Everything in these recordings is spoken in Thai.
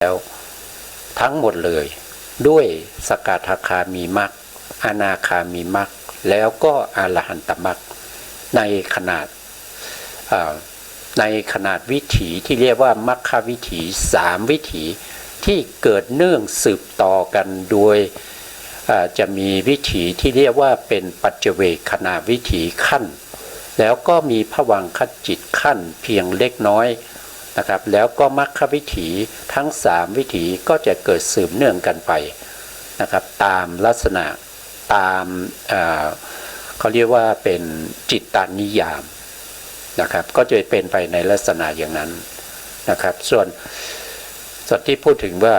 แล้วทั้งหมดเลยด้วยสกทาคามีมรรคอนาคามีมรรคแล้วก็อรหันตมรรคในขนาดวิถีที่เรียกว่ามรรควิถี3วิถีที่เกิดเนื่องสืบต่อกันโดยจะมีวิถีที่เรียกว่าเป็นปัจเจเวคขณะวิถีขั้นแล้วก็มีภวังคจิตขั้นเพียงเล็กน้อยนะครับแล้วก็มรรควิถีทั้ง3วิถีก็จะเกิดสืบเนื่องกันไปนะครับตามลักษณะตามเขาเรียกว่าเป็นจิตตานิยามนะครับก็จะเป็นไปในลักษณะอย่างนั้นนะครับส่วนที่พูดถึงว่า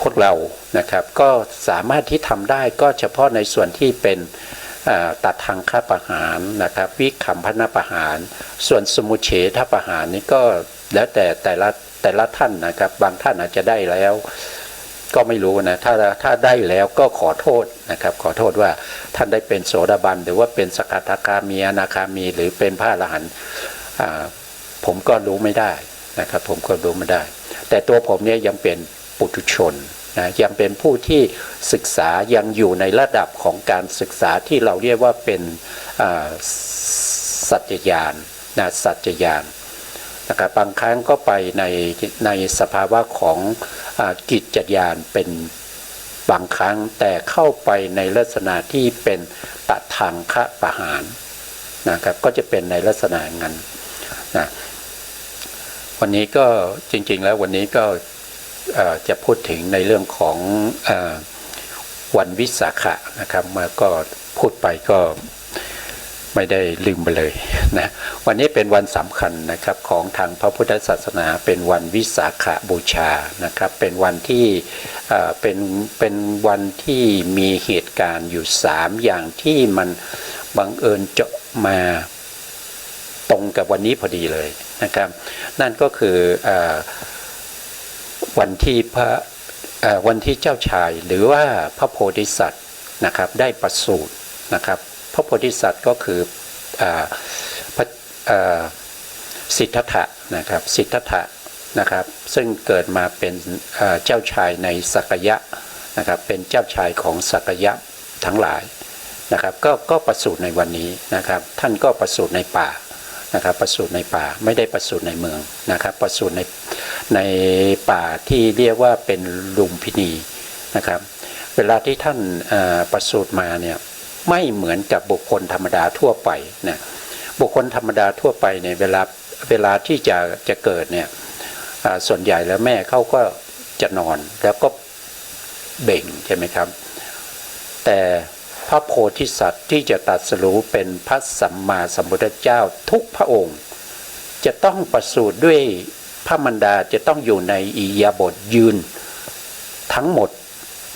พวกเรานะครับก็สามารถที่ทำได้ก็เฉพาะในส่วนที่เป็นตัดทางฆ่าประหารนะครับวิคัมพนประหารส่วนสมุเฉทประหารนี่ก็แล้วแต่ละท่านนะครับบางท่านอาจจะได้แล้วก็ไม่รู้นะถ้าได้แล้วก็ขอโทษนะครับขอโทษว่าท่านได้เป็นโสดาบันหรือว่าเป็นสกทาคามีอนาคามีหรือเป็นพระอรหันต์ผมก็รู้ไม่ได้นะครับผมก็รู้ไม่ได้แต่ตัวผมเนี่ยยังเป็นปุถุชนนะยังเป็นผู้ที่ศึกษายังอยู่ในระดับของการศึกษาที่เราเรียกว่าเป็นสัจญาณนะสัจญาณนะครับบางครั้งก็ไปในสภาวะของกิจญาณเป็นบางครั้งแต่เข้าไปในลักษณะที่เป็นตัดทางคะประหารนะครับก็จะเป็นในลักษณะนั้นนะวันนี้ก็จริงๆแล้ววันนี้ก็จะพูดถึงในเรื่องของวันวิสาขะนะครับมาก็พูดไปก็ไม่ได้ลืมไปเลยนะวันนี้เป็นวันสำคัญนะครับของทางพระพุทธศาสนาเป็นวันวิสาขบูชานะครับเป็นวันที่เป็นวันที่มีเหตุการณ์อยู่3อย่างที่มันบังเอิญจะมาตรงกับวันนี้พอดีเลยนะครับนั่นก็คือวันที่เจ้าชายหรือว่าพระโพธิสัตว์นะครับได้ประสูตินะครับพระโพธิสัตว์ก็คือสิทธัตถะนะครับสิทธัตถะนะครับซึ่งเกิดมาเป็นเจ้าชายในสักยะนะครับเป็นเจ้าชายของสักยะทั้งหลายนะครับก็ประสูติในวันนี้นะครับท่านก็ประสูติในป่านะครับประสูติในป่าไม่ได้ประสูติในเมืองนะครับประสูติในป่าที่เรียกว่าเป็นลุมพินีนะครับเวลาที่ท่านประสูติมาเนี่ยไม่เหมือนกับบุคคลธรรมดาทั่วไปนะบุคคลธรรมดาทั่วไปเนี่ยเวลาที่จะเกิดเนี่ยส่วนใหญ่แล้วแม่เขาก็จะนอนแล้วก็เบ่งใช่ไหมครับแต่พระโพธิสัตว์ที่จะตรัสรู้เป็นพระสัมมาสัมพุทธเจ้าทุกพระองค์จะต้องประสูติด้วยพระมารดาจะต้องอยู่ในอิริยาบถยืนทั้งหมด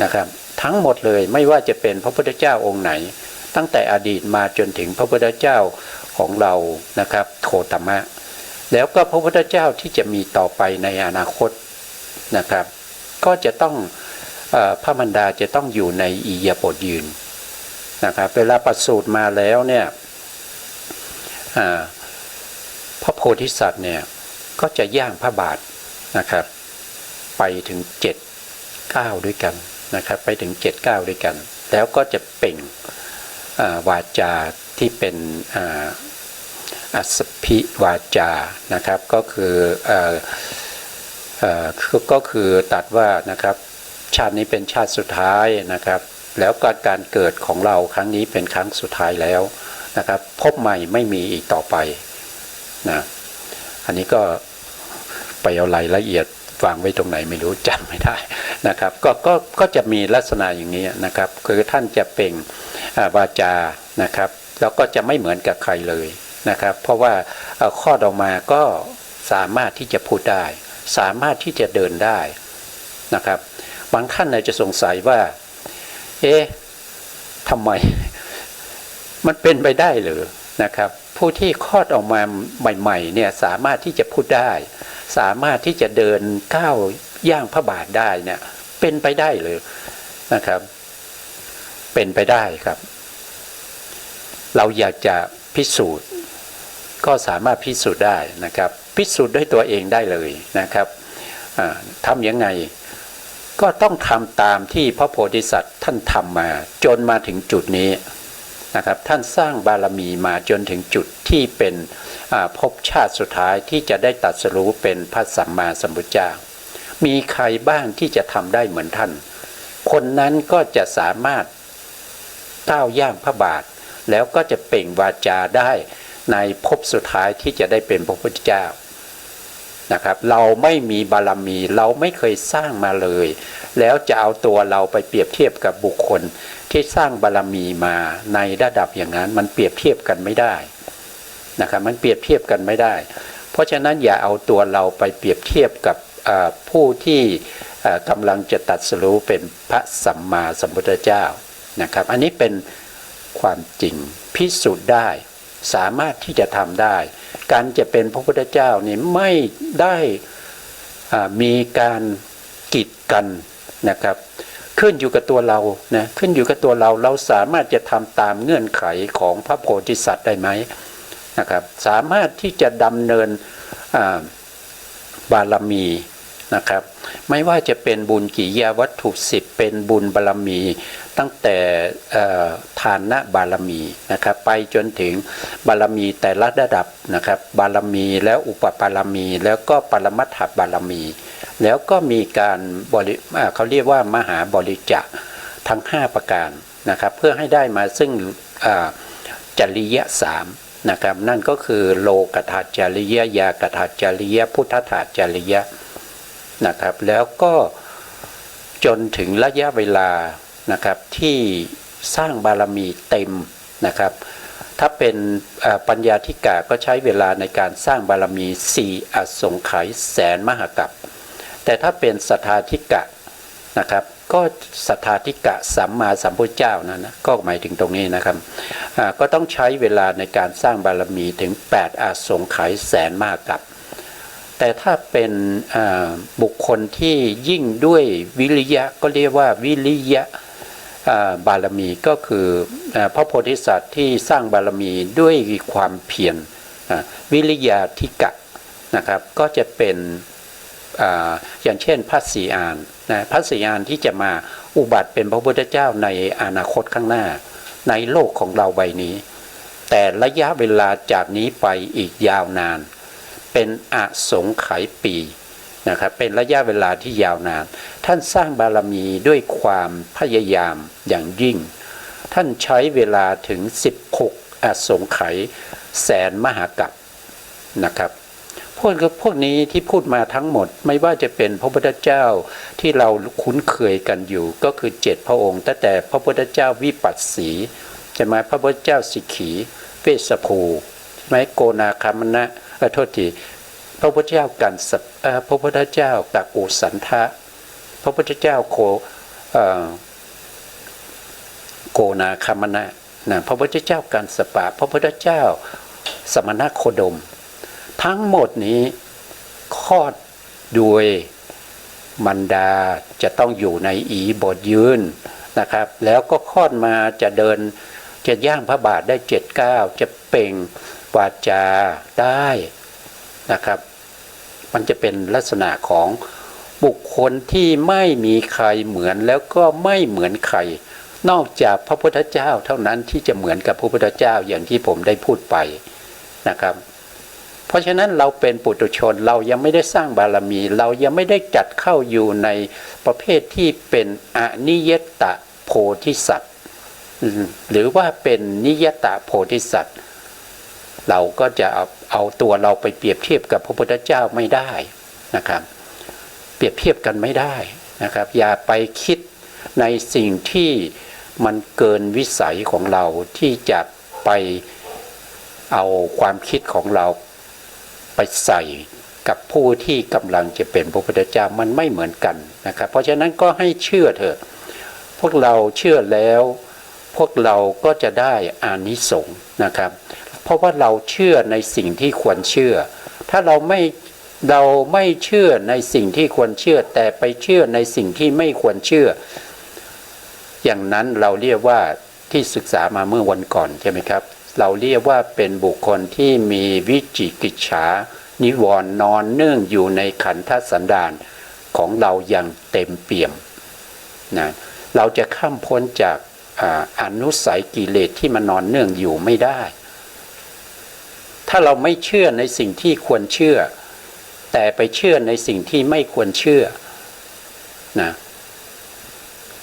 นะครับทั้งหมดเลยไม่ว่าจะเป็นพระพุทธเจ้าองค์ไหนตั้งแต่อดีตมาจนถึงพระพุทธเจ้าของเรานะครับโคตมะแล้วก็พระพุทธเจ้าที่จะมีต่อไปในอนาคตนะครับก็จะต้องพระมารดาจะต้องอยู่ในอิริยาบถยืนนะครับเวลาประสูติมาแล้วเนี่ยพระโพธิสัตว์เนี่ยก็จะย่างพระบาทนะครับไปถึง7 ก้าวด้วยกันนะครับไปถึง7 ก้าวด้วยกันแล้วก็จะเปล่งวาจาที่เป็นอัสสพิวาจานะครับก็คือตัดว่านะครับชาตินี้เป็นชาติสุดท้ายนะครับแล้วการเกิดของเราครั้งนี้เป็นครั้งสุดท้ายแล้วนะครับพบใหม่ไม่มีอีกต่อไปนะอันนี้ก็ไปเอารายละเอียดวางไว้ตรงไหนไม่รู้จำไม่ได้นะครับก็จะมีลักษณะอย่างนี้นะครับคือท่านจะเปล่งวาจานะครับแล้วก็จะไม่เหมือนกับใครเลยนะครับเพราะว่าข้อออกมาก็สามารถที่จะพูดได้สามารถที่จะเดินได้นะครับบางท่านอาจจะสงสัยว่าทำไมมันเป็นไปได้หรือนะครับผู้ที่คลอดออกมาใหม่ๆเนี่ยสามารถที่จะพูดได้สามารถที่จะเดินก้าวย่างพระบาทได้เนี่ยเป็นไปได้หรือนะครับเป็นไปได้ครับเราอยากจะพิสูจน์ก็สามารถพิสูจน์ได้นะครับพิสูจน์ด้วยตัวเองได้เลยนะครับ ทำยังไงก็ต้องทำตามที่พระโพธิสัตว์ท่านทำมาจนมาถึงจุดนี้นะครับท่านสร้างบารมีมาจนถึงจุดที่เป็นภพชาติสุดท้ายที่จะได้ตรัสรู้เป็นพระสัมมาสัมพุทธเจ้ามีใครบ้างที่จะทำได้เหมือนท่านคนนั้นก็จะสามารถก้าวย่างพระบาทแล้วก็จะเปล่งวาจาได้ในภพสุดท้ายที่จะได้เป็นพระพุทธเจ้านะครับเราไม่มีบารมีเราไม่เคยสร้างมาเลยแล้วจะเอาตัวเราไปเปรียบเทียบกับบุคคลที่สร้างบารมีมาในระดับอย่างนั้นมันเปรียบเทียบกันไม่ได้นะครับมันเปรียบเทียบกันไม่ได้เพราะฉะนั้นอย่าเอาตัวเราไปเปรียบเทียบกับผู้ที่กำลังจะตรัสรู้เป็นพระสัมมาสัมพุทธเจ้านะครับอันนี้เป็นความจริงพิสูจน์ได้สามารถที่จะทำได้การจะเป็นพระพุทธเจ้านี่ไม่ได้มีการกีดกันนะครับขึ้นอยู่กับตัวเรานะขึ้นอยู่กับตัวเราเราสามารถจะทำตามเงื่อนไขของพระโพธิสัตว์ได้ไหมนะครับสามารถที่จะดำเนินบารมีนะครับไม่ว่าจะเป็นบุญกิริยาวัตถุ10เป็นบุญบารมีตั้งแต่ทานะบารมีนะครับไปจนถึงบารมีแต่ละระดับนะครับบารมีแล้วอุปบารมีแล้วก็ปรมัตถบารมีแล้วก็มีการเขาเรียกว่ามหาบริจาคทั้ง5ประการนะครับเพื่อให้ได้มาซึ่งจริย3นะครับนั่นก็คือโลกถาจริยยากถาจริยพุทธถาจริยนะครับแล้วก็จนถึงระยะเวลานะครับที่สร้างบารมีเต็มนะครับถ้าเป็นปัญญาธิกาก็ใช้เวลาในการสร้างบารมี4อสงไขยแสนมหกัปแต่ถ้าเป็นสัทธาธิกะนะครับก็สัทธาธิกะสัมมาสัมพุทธเจ้านะก็หมายถึงตรงนี้นะครับก็ต้องใช้เวลาในการสร้างบารมีถึง8อสงไขยแสนมหกัปแต่ถ้าเป็นบุคคลที่ยิ่งด้วยวิริยะก็เรียกว่าวิริยะบารมีก็คือพระโพธิสัตว์ที่สร้างบารมีด้วยความเพียรวิริยาธิกะนะครับก็จะเป็นอย่างเช่นพระศรีอานนะพระศรีอานที่จะมาอุบัติเป็นพระพุทธเจ้าในอนาคตข้างหน้าในโลกของเราใบนี้แต่ระยะเวลาจากนี้ไปอีกยาวนานเป็นอสงไขยปีนะครับเป็นระยะเวลาที่ยาวนานท่านสร้างบารมีด้วยความพยายามอย่างยิ่งท่านใช้เวลาถึง16อสงไขยแสนมหากัปนะครับพวกนี้ที่พูดมาทั้งหมดไม่ว่าจะเป็นพระพุทธเจ้าที่เราคุ้นเคยกันอยู่ก็คือ7พระองค์ตั้งแต่พระพุทธเจ้าวิปัสสีใช่ไหมพระพุทธเจ้าสิกขีเวสสภูใช่ไหมโกนาคามนะโทษทีพระพุทธเจ้ากันพระพุทธเจ้ากักุสันทะพระพุทธเจ้าโกนาคามนะพระพุทธเจ้ากันสปะพระพุทธเจ้าสมณโคดมทั้งหมดนี้คลอดโดยมารดาจะต้องอยู่ในอีบทยืนนะครับแล้วก็คลอดมาจะเดินจะย่างพระบาทได้7 ก้าวจะเปล่งวาจาได้นะครับมันจะเป็นลักษณะของบุคคลที่ไม่มีใครเหมือนแล้วก็ไม่เหมือนใครนอกจากพระพุทธเจ้าเท่านั้นที่จะเหมือนกับพระพุทธเจ้าอย่างที่ผมได้พูดไปนะครับเพราะฉะนั้นเราเป็นปุถุชนเรายังไม่ได้สร้างบารมีเรายังไม่ได้จัดเข้าอยู่ในประเภทที่เป็นอนิยตโพธิสัตว์หรือว่าเป็นนิยตโพธิสัตว์เราก็จะเอาตัวเราไปเปรียบเทียบกับพระพุทธเจ้าไม่ได้นะครับเปรียบเทียบกันไม่ได้นะครับอย่าไปคิดในสิ่งที่มันเกินวิสัยของเราที่จะไปเอาความคิดของเราไปใส่กับผู้ที่กำลังจะเป็นพระพุทธเจ้ามันไม่เหมือนกันนะครับเพราะฉะนั้นก็ให้เชื่อเถอะพวกเราเชื่อแล้วพวกเราก็จะได้อานิสงส์นะครับเพราะว่าเราเชื่อในสิ่งที่ควรเชื่อถ้าเราไม่เชื่อในสิ่งที่ควรเชื่อแต่ไปเชื่อในสิ่งที่ไม่ควรเชื่ออย่างนั้นเราเรียกว่าที่ศึกษามาเมื่อวันก่อนใช่ไหมครับเราเรียกว่าเป็นบุคคลที่มีวิจิกิจฉานิวรณ์นอนเนื่องอยู่ในขันธสันดาน ของเราอย่างเต็มเปี่ยมนะเราจะข้ามพ้นจากอนุสัยกิเลสที่มันนอนเนื่องอยู่ไม่ได้ถ้าเราไม่เชื่อในสิ่งที่ควรเชื่อแต่ไปเชื่อในสิ่งที่ไม่ควรเชื่อนะ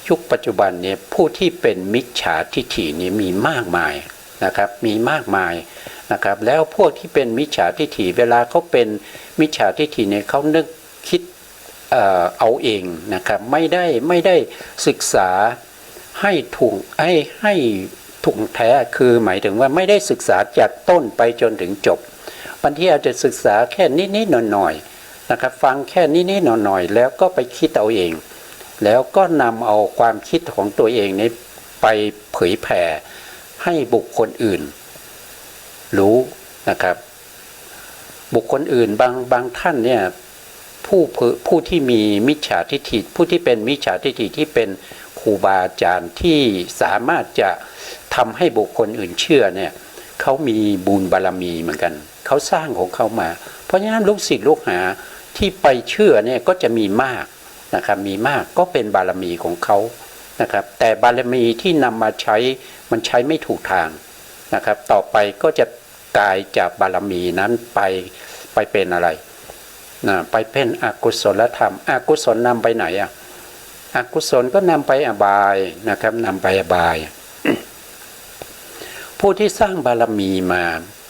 ยุคปัจจุบันเนี่ยผู้ที่เป็นมิจฉาทิฐินี่มีมากมายนะครับมีมากมายนะครับแล้วพวกที่เป็นมิจฉาทิฐิเวลาเขาเป็นมิจฉาทิฐิเนี่ยเขานึกคิดเอาเองนะครับไม่ได้ศึกษาให้ถูกแท้คือหมายถึงว่าไม่ได้ศึกษาจากต้นไปจนถึงจบบางทีอาจจะศึกษาแค่นิดๆหน่อยๆนะครับฟังแค่นิดๆหน่อยๆแล้วก็ไปคิดเอาเองแล้วก็นำเอาความคิดของตัวเองนี้ไปเผยแผ่ให้บุคคลอื่นรู้นะครับบุคคลอื่นบางท่านเนี่ยผู้ที่มีมิจฉาทิฏฐิผู้ที่เป็นมิจฉาทิฏฐิที่เป็นครูบาอาจารย์ที่สามารถจะทำให้บุคคลอื่นเชื่อเนี่ยเขามีบุญบารมีเหมือนกันเขาสร้างของเขามาเพราะฉะนั้นลูกศิษย์ลูกหาที่ไปเชื่อเนี่ยก็จะมีมากนะครับมีมากก็เป็นบารมีของเขานะครับแต่บารมีที่นำมาใช้มันใช้ไม่ถูกทางนะครับต่อไปก็จะกลายจากบารมีนั้นไปเป็นอะไรนะไปเป็นอกุศลธรรมอกุศลนำไปไหนอ่ะอกุศลก็นำไปอบายนะครับนำไปอบาย ผู้ที่สร้างบารมีมา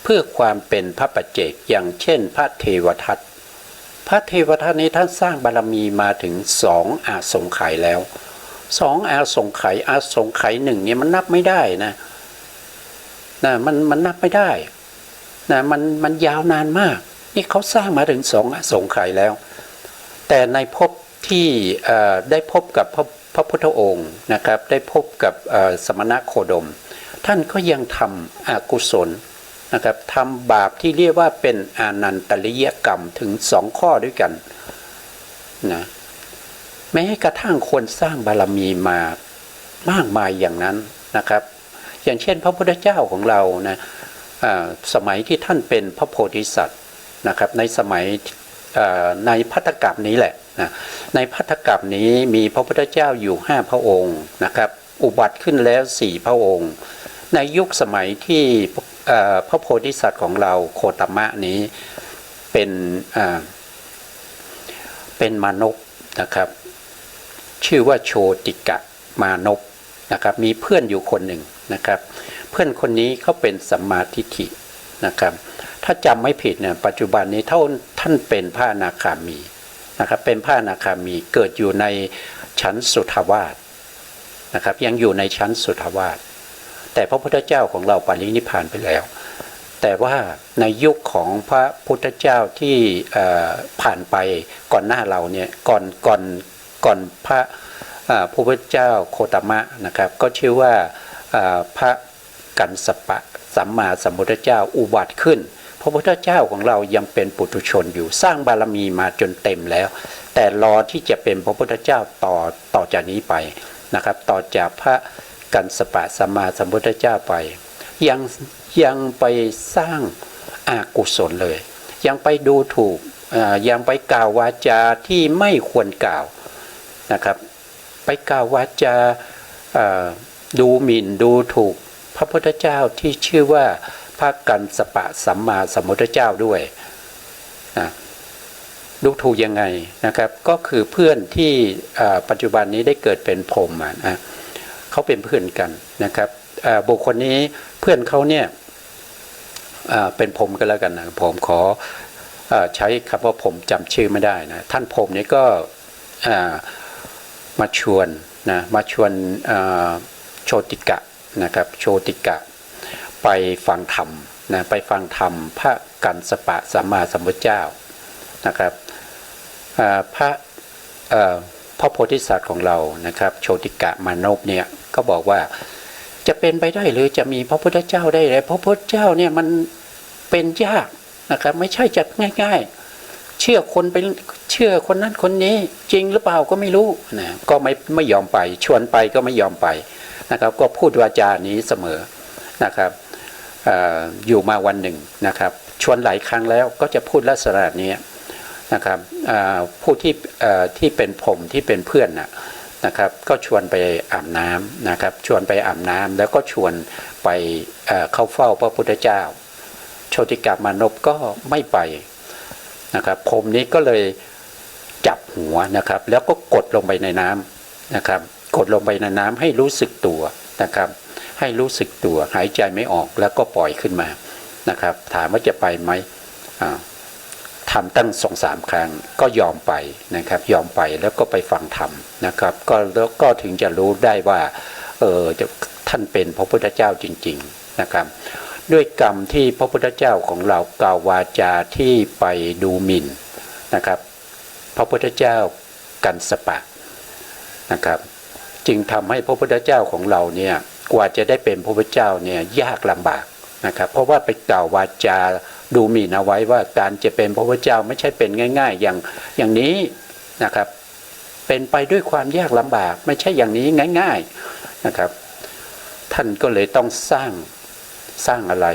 เพื่อความเป็นพระปัจเจกอย่างเช่นพระเทวทัตพระเทวทัตนี้ท่านสร้างบารมีมาถึง2อาสงไขยแล้ว2อาสงไขยหนึ่งเนี่ยมันนับไม่ได้นะมันนับไม่ได้นะมันยาวนานมากนี่เขาสร้างมาถึง2อาสงไขยแล้วแต่ในภพที่ได้พบกับพระพุทธองค์นะครับได้พบกับสมณโคดมท่านก็ยังทำอกุศลนะครับทำบาปที่เรียกว่าเป็นอานันตริยกรรมถึง2ข้อด้วยกันนะแม้กระทั่งคนสร้างบารมีมามากมายอย่างนั้นนะครับอย่างเช่นพระพุทธเจ้าของเรานะสมัยที่ท่านเป็นพระโพธิสัตว์นะครับในสมัยในภัตตกัปนี้แหละนะในภัตตกัปนี้มีพระพุทธเจ้าอยู่5พระองค์นะครับอุบัติขึ้นแล้ว4พระองค์ในยุคสมัยที่พระโพธิสัตว์ของเราโคตมะนี้เป็นมานพนะครับชื่อว่าโชติกะมานพนะครับมีเพื่อนอยู่คนหนึ่งนะครับเพื่อนคนนี้เขาเป็นสัมมาทิฏฐินะครับถ้าจำไม่ผิดเนี่ยปัจจุบันนี้ท่านเป็นพระอนาคามีนะครับเป็นพระอนาคามีเกิดอยู่ในชั้นสุทวาสนะครับยังอยู่ในชั้นสุทวาสแต่พระพุทธเจ้าของเราปรินิพพานไปแล้วแต่ว่าในยุคของพระพุทธเจ้าที่ผ่านไปก่อนหน้าเราเนี่ยก่อนพระพุทธเจ้าโคตมะนะครับก็ชื่อว่าพระกัสสปะสัมมาสัมพุทธเจ้าอุบัติขึ้นพระพุทธเจ้าของเรายังเป็นปุถุชนอยู่สร้างบารมีมาจนเต็มแล้วแต่รอที่จะเป็นพระพุทธเจ้าต่อจากนี้ไปนะครับต่อจากพระกัสสปะสัมมาสัมพุทธเจ้าไปยังไปสร้างอกุศลเลยยังไปดูถูกยังไปกล่าววาจาที่ไม่ควรกล่าวนะครับไปกล่าววาจาดูหมิ่นดูถูกพระพุทธเจ้าที่ชื่อว่าพระกัสสปะสัมมาสัมพุทธเจ้าด้วยดูถูกยังไงนะครับก็คือเพื่อนที่ปัจจุบันนี้ได้เกิดเป็นพรหมนะเขาเป็นเพื่อนกันนะครับบุคคลนี้เพื่อนเขาเนี่ยเป็นพรหมกันแล้วกันนะผมขอใช้คำว่าผมจำชื่อไม่ได้นะท่านพรหมนี้ก็มาชวนโชติกะนะครับโชติกะไปฟังธรรมนะไปฟังธรรมพระกัสสปะสัมมาสัมพุทธเจ้านะครับพระโพธิสัตว์ของเรานะครับโชติกะมานพเนี่ยก็บอกว่าจะเป็นไปได้หรือจะมีพระพุทธเจ้าได้เลยพระพุทธเจ้าเนี่ยมันเป็นยากนะครับไม่ใช่จะง่ายๆเชื่อคนนั้นคนนี้จริงหรือเปล่าก็ไม่รู้นะก็ไม่ยอมไปชวนไปก็ไม่ยอมไปนะครับก็พูดวาจานี้เสมอนะครับอยู่มาวันหนึ่งนะครับชวนหลายครั้งแล้วก็จะพูดลักษณะนี้ นะครับผู้ที่เป็นผมที่เป็นเพื่อนนะครับก็ชวนไปอาบน้ำนะครับชวนไปอาบน้ำแล้วก็ชวนไปเข้าเฝ้าพระพุทธเจ้าโชติกามานพก็ไม่ไปนะครับผมนี้ก็เลยจับหัวนะครับแล้วก็กดลงไปในน้ำนะครับกดลงไปในน้ำให้รู้สึกตัวนะครับให้รู้สึกตัวหายใจไม่ออกแล้วก็ปล่อยขึ้นมานะครับถามว่าจะไปไหมทำตั้ง2-3 ครั้งก็ยอมไปนะครับยอมไปแล้วก็ไปฟังธรรมนะครับก็ถึงจะรู้ได้ว่าท่านเป็นพระพุทธเจ้าจริงๆนะครับด้วยกรรมที่พระพุทธเจ้าของเรากล่าววาจาที่ไปดูหมิ่นนะครับพระพุทธเจ้ากัสสปะนะครับจึงทำให้พระพุทธเจ้าของเราเนี่ยกว่าจะได้เป็นพระพุทธเจ้าเนี่ยยากลำบากนะครับเพราะว่าไปกล่าววาจาดูหมิ่นเอาไว้ว่าการจะเป็นพระพุทธเจ้าไม่ใช่เป็นง่ายๆอย่างนี้นะครับเป็นไปด้วยความยากลำบากไม่ใช่อย่างนี้ง่ายๆนะครับท่านก็เลยต้องสร้างอะไร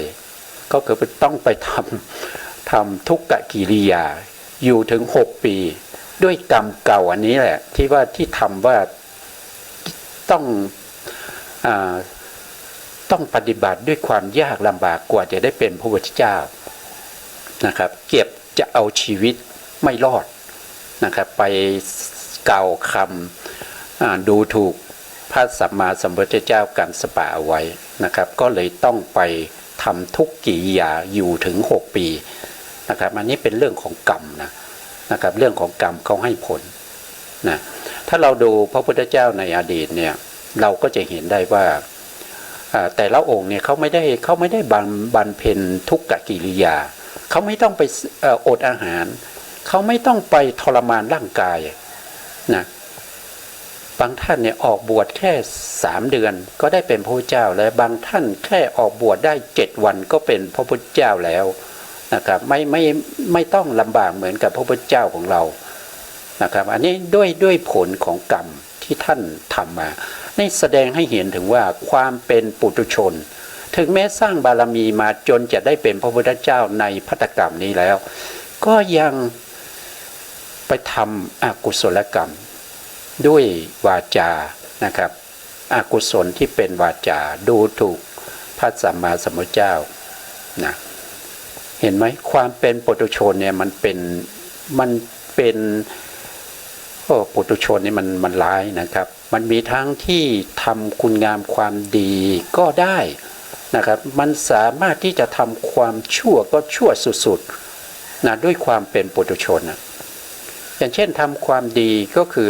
ก็คือต้องไปทำทุกขกิริยาอยู่ถึง6 ปีด้วยกรรมเก่าอันนี้แหละที่ทำว่าต้องปฏิบัติด้วยความยากลำบากกว่าจะได้เป็นพระพุทธเจ้านะครับเก็บจะเอาชีวิตไม่รอดนะครับไปกล่าวคำดูถูกพระสัมมาสัมพุทธเจ้ากัสสปะเอาไว้นะครับก็เลยต้องไปทำทุกกิริยาอยู่ถึง6 ปีนะครับอันนี้เป็นเรื่องของกรรมนะครับเรื่องของกรรมเขาให้ผลนะถ้าเราดูพระพุทธเจ้าในอดีตเนี่ยเราก็จะเห็นได้ว่าแต่ละองค์เนี่ยเขาไม่ได้บำเพ็ญทุกขกิริยาเขาไม่ต้องไปอดอาหารเขาไม่ต้องไปทรมานร่างกายนะบางท่านเนี่ยออกบวชแค่3 เดือนก็ได้เป็นพระพุทธเจ้าแล้วบางท่านแค่ออกบวชได้7 วันก็เป็นพระพุทธเจ้าแล้วนะครับไม่ต้องลำบากเหมือนกับพระพุทธเจ้าของเรานะครับอันนี้ด้วยผลของกรรมที่ท่านทำมานี่แสดงให้เห็นถึงว่าความเป็นปุถุชนถึงแม้สร้างบารมีมาจนจะได้เป็นพระพุทธเจ้าในภัตตกรรมนี้แล้วก็ยังไปทำอกุศลกรรมด้วยวาจานะครับอกุศลที่เป็นวาจาดูถูกพระสัมมาสัมพุทธเจ้านะเห็นไหมความเป็นปุถุชนเนี่ยมันเป็นปุถุชนนี่มันร้ายนะครับมันมีทั้งที่ทำคุณงามความดีก็ได้นะครับมันสามารถที่จะทำความชั่วก็ชั่วสุดๆนะด้วยความเป็นปุถุชนนะอย่างเช่นทำความดีก็คือ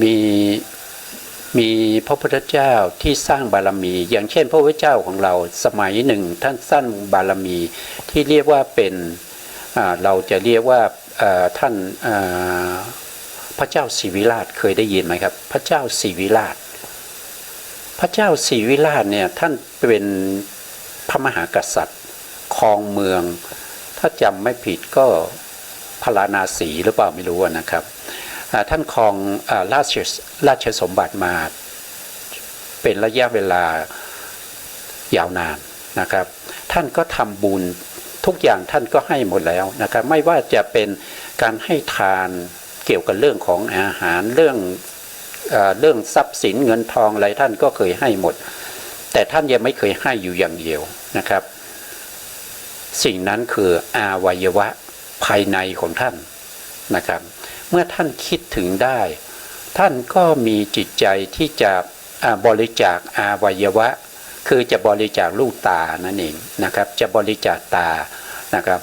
มีพระพุทธเจ้าที่สร้างบารมีอย่างเช่นพระพุทธเจ้าของเราสมัยหนึ่งท่านสร้างบารมีที่เรียกว่าเป็นเราจะเรียกว่าท่านพระเจ้าศรีวิราชเคยได้ยินไหมครับพระเจ้าศรีวิราชเนี่ยท่านเป็นพระมหากษัตริย์ครองเมืองถ้าจำไม่ผิดก็พาราณสีหรือเปล่าไม่รู้นะครับท่านครองราชสมบัติมาเป็นระยะเวลายาวนานนะครับท่านก็ทำบุญทุกอย่างท่านก็ให้หมดแล้วนะครับไม่ว่าจะเป็นการให้ทานเกี่ยวกับเรื่องของอาหารเรื่องทรัพย์สินเงินทองอะไรท่านก็เคยให้หมดแต่ท่านยังไม่เคยให้อยู่อย่างเดียวนะครับสิ่งนั้นคืออวัยวะภายในของท่านนะครับเมื่อท่านคิดถึงได้ท่านก็มีจิตใจที่จะบริจาคอวัยวะคือจะบริจาคลูกตานั่นเองนะครับจะบริจาคตานะครับ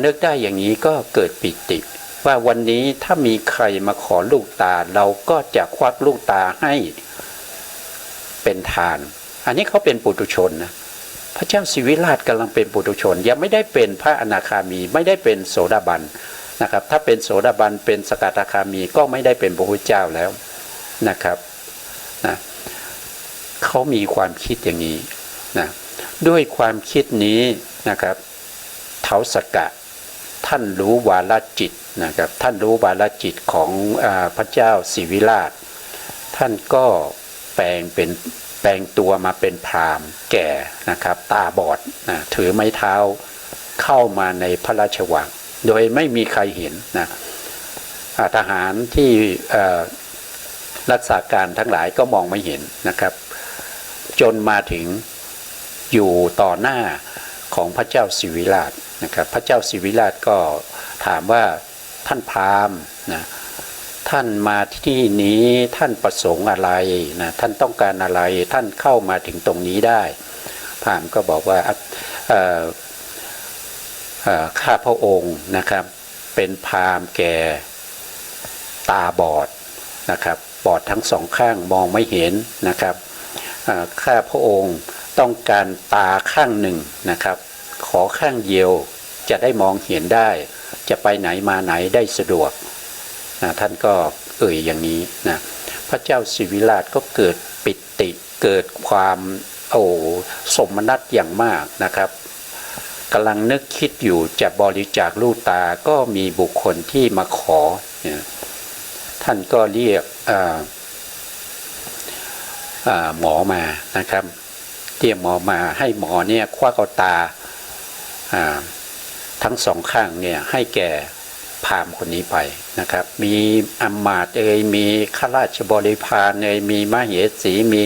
นึกได้อย่างนี้ก็เกิดปิติว่าวันนี้ถ้ามีใครมาขอลูกตาเราก็จะควักลูกตาให้เป็นทานอันนี้เขาเป็นปุถุชนนะพระเจ้าศรีวิราชกำลังเป็นปุถุชนยังไม่ได้เป็นพระอนาคามีไม่ได้เป็นโสดาบันนะครับถ้าเป็นโสดาบันเป็นสกทาคามีก็ไม่ได้เป็นพระพุทธเจ้าแล้วนะครับนะเขามีความคิดอย่างนี้นะด้วยความคิดนี้นะครับเท้าสกะท่านรู้วาลจิตนะครับท่านรู้วาลจิตของพระเจ้าศรีวิราชท่านก็แปลงตัวมาเป็นพราหมณ์แก่นะครับตาบอดนะถือไม้เท้า เข้ามาในพระราชวังโดยไม่มีใครเห็นนะทหารที่รักษาการทั้งหลายก็มองไม่เห็นนะครับจนมาถึงอยู่ต่อหน้าของพระเจ้าศิวิราชนะครับพระเจ้าศิวิราชก็ถามว่าท่านพราหมณ์นะท่านมาที่นี้ท่านประสงค์อะไรนะท่านต้องการอะไรท่านเข้ามาถึงตรงนี้ได้พราหมณ์ก็บอกว่าข้าพระองค์นะครับเป็นพราหมณ์แก่ตาบอดนะครับบอดทั้งสองข้างมองไม่เห็นนะครับข้าพระองค์ต้องการตาข้างหนึ่งนะครับขอข้างเดียวจะได้มองเห็นได้จะไปไหนมาไหนได้สะดวกท่านก็อย่างนี้นะพระเจ้าศิวิราชก็เกิดปิติเกิดความสมนัสอย่างมากนะครับกำลังนึกคิดอยู่จะบริจาคลูกตาก็มีบุคคลที่มาขอท่านก็เรียกหมอมานะครับเรียกหมอมาให้หมอเนี่ยควักเอาตาทั้งสองข้างเนี่ยให้แก่พราหมณ์คนนี้ไปนะครับมีอำมาตย์มีข้าราชบริพารมีมเหสีมี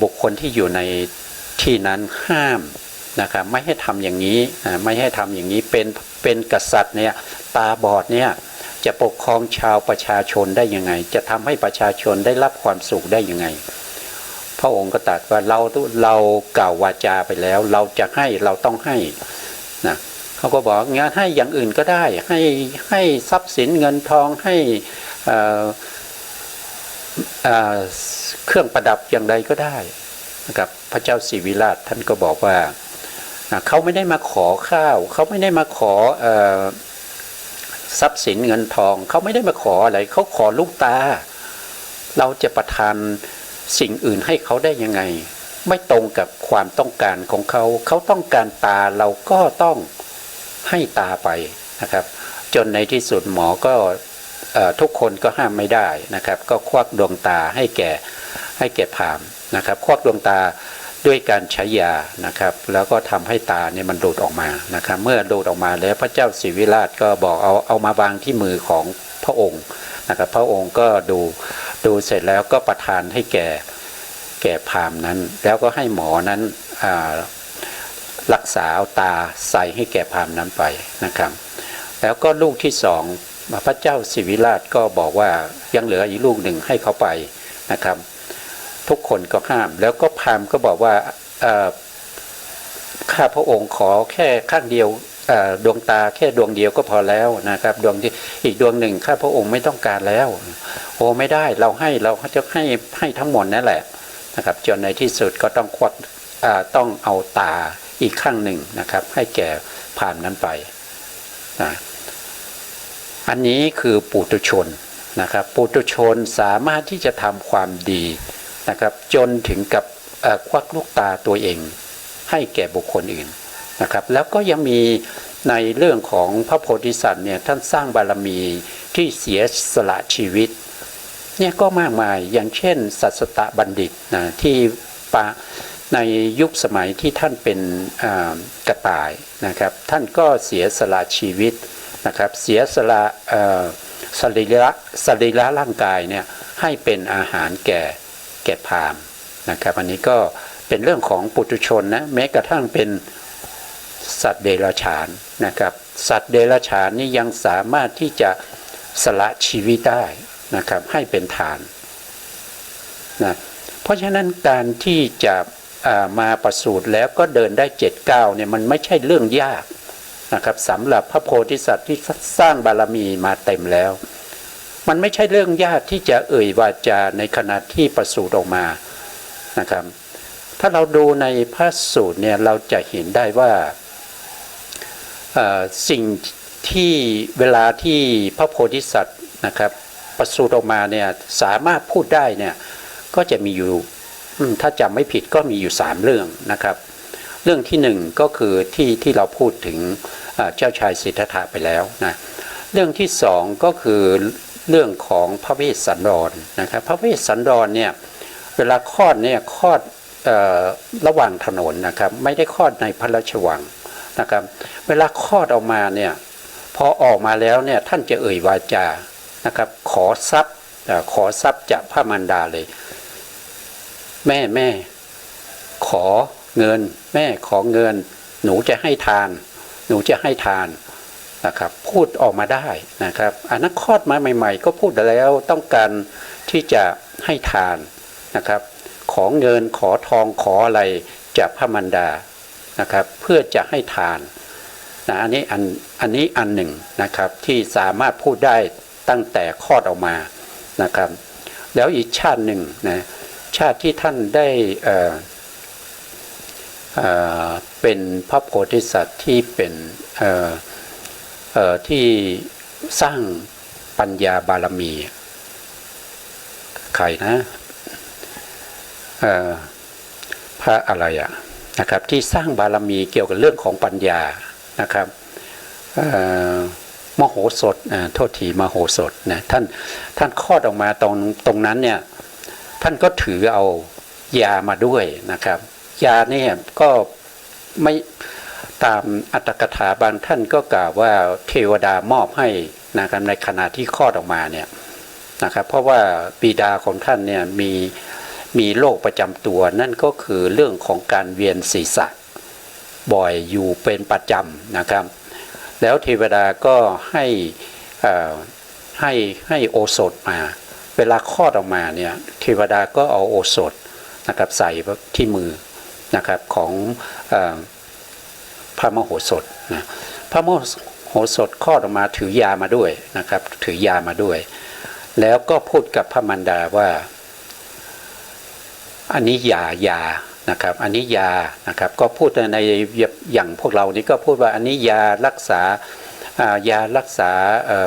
บุคคลที่อยู่ในที่นั้นห้ามนะครับไม่ให้ทำอย่างนี้ไม่ให้ทำอย่างนี้เป็นกษัตริย์เนี่ยตาบอดเนี่ยจะปกครองชาวประชาชนได้ยังไงจะทำให้ประชาชนได้รับความสุขได้ยังไงพระองค์ก็ตรัสว่าเรากล่าววาจาไปแล้วเราจะให้เราต้องให้นะเขาก็บอกงั้นให้อย่างอื่นก็ได้ให้ทรัพย์สินเงินทองให้เครื่องประดับอย่างใดก็ได้นะครับพระเจ้าศิวิราชท่านก็บอกว่าเขาไม่ได้มาขอข้าวเขาไม่ได้มาขอทรัพย์สินเงินทองเขาไม่ได้มาขออะไรเขาขอลูกตาเราจะประทานสิ่งอื่นให้เขาได้ยังไงไม่ตรงกับความต้องการของเขาเขาต้องการตาเราก็ต้องให้ตาไปนะครับจนในที่สุดหมอก็ทุกคนก็ห้ามไม่ได้นะครับก็ควักดวงตาให้แก่พราหมณ์นะครับควักดวงตาด้วยการใช้ยานะครับแล้วก็ทำให้ตาเนี่ยมันหลุดออกมานะครับเมื่อหลุดออกมาแล้วพระเจ้าศิวิราชก็บอกเอามาวางที่มือของพระองค์นะครับพระองค์ก็ดูเสร็จแล้วก็ประทานให้แก่พราหมณ์นั้นแล้วก็ให้หมอนั้นรักษาเอาตาใส่ให้แก่พราหมณ์นั้นไปนะครับแล้วก็ลูกที่สองพระเจ้าศิวิราชก็บอกว่ายังเหลืออีกลูกหนึ่งให้เขาไปนะครับทุกคนก็ห้ามแล้วก็พราหมณ์ก็บอกว่าข้าพระองค์ขอแค่ข้างเดียวดวงตาแค่ดวงเดียวก็พอแล้วนะครับดวงที่อีกดวงหนึ่งข้าพระองค์ไม่ต้องการแล้วโอ้ไม่ได้เราจะให้ทั้งหมดนั่นแหละนะครับจนในที่สุดก็ต้องต้องเอาตาอีกข้างหนึ่งนะครับให้แก่พราหมณ์นั้นไปอันนี้คือปุถุชนนะครับปุถุชนสามารถที่จะทำความดีนะครับจนถึงกับควักลูกตาตัวเองให้แก่บุคคลอื่นนะครับแล้วก็ยังมีในเรื่องของพระโพธิสัตว์เนี่ยท่านสร้างบารมีที่เสียสละชีวิตเนี่ยก็มากมายอย่างเช่นสัสตบัณฑิตนะที่ในยุคสมัยที่ท่านเป็นกระต่ายนะครับท่านก็เสียสละชีวิตนะครับเสียสละสรีระร่างกายเนี่ยให้เป็นอาหารแก่พราหมณ์นะครับอันนี้ก็เป็นเรื่องของปุถุชนนะแม้กระทั่งเป็นสัตว์เดรัจฉานนะครับสัตว์เดรัจฉานนี่ยังสามารถที่จะสละชีวิตได้นะครับให้เป็นทานนะเพราะฉะนั้นการที่จะมาประสูติแล้วก็เดินได้7 ก้าวเนี่ยมันไม่ใช่เรื่องยากนะครับสำหรับพระโพธิสัตว์ที่สร้างบารมีมาเต็มแล้วมันไม่ใช่เรื่องยากที่จะวาจาในขณะที่ประสูติออกมานะครับถ้าเราดูในพระสูตรเนี่ยเราจะเห็นได้ว่าสิ่งที่เวลาที่พระโพธิสัตว์นะครับประสูติออกมาเนี่ยสามารถพูดได้เนี่ยก็จะมีอยู่ถ้าจำไม่ผิดก็มีอยู่3 เรื่องนะครับเรื่องที่1ก็คือที่เราพูดถึงเจ้าชายสิทธัตถะไปแล้วนะเรื่องที่2ก็คือเรื่องของพระเวสสันดรนะครับพระเวสสันดรเนี่ยเวลาคลอดเนี่ยคลอดระหว่างถนนนะครับไม่ได้คลอดในพระราชวัง นะครับ เวลาคลอดออกมาเนี่ยพอออกมาแล้วเนี่ยท่านจะเอ่ยวาจานะครับขอทรัพย์จากพระมารดาเลยแม่ขอเงินแม่ขอเงินหนูจะให้ทานนะครับพูดออกมาได้นะครับอันนั้นคลอดมาใหม่ๆก็พูดแล้วต้องการที่จะให้ทานนะครับขอเงินขอทองขออะไรจากพระมารดานะครับเพื่อจะให้ทานนะอันนี้อันหนึ่งนะครับที่สามารถพูดได้ตั้งแต่คลอดออกมานะครับแล้วอีกชาติหนึ่งนะชาติที่ท่านได้เป็นพระโพธิสัตว์ที่เป็นที่สร้างปัญญาบารมีใครนะพระอะไรนะครับที่สร้างบารมีเกี่ยวกับเรื่องของปัญญานะครับมโหสถโทษทีมโหสถนะท่านคลอดออกมาตรงนั้นเนี่ยท่านก็ถือเอายามาด้วยนะครับยาเนี่ยก็ไม่ตามอัตถกถาบางท่านก็กล่าวว่าเทวดามอบให้นะครับในขณะที่คลอดออกมาเนี่ยนะครับเพราะว่าบิดาของท่านเนี่ยมีโรคประจำตัวนั่นก็คือเรื่องของการเวียนศีรษะบ่อยอยู่เป็นประจำนะครับแล้วเทวดาก็ให้โอสถมาเวลาคลอดออกมาเนี่ยเทวดาก็เอาโอสถนะครับใส่ที่มือนะครับของพระมโหสถนะพระมโหสถคลอดออกมาถือยามาด้วยนะครับถือยามาด้วยแล้วก็พูดกับพระมารดาว่าอันนี้ยานะครับอันนี้ยานะครับก็พูดในอย่างพวกเรานี่ก็พูดว่าอันนี้ยารักษา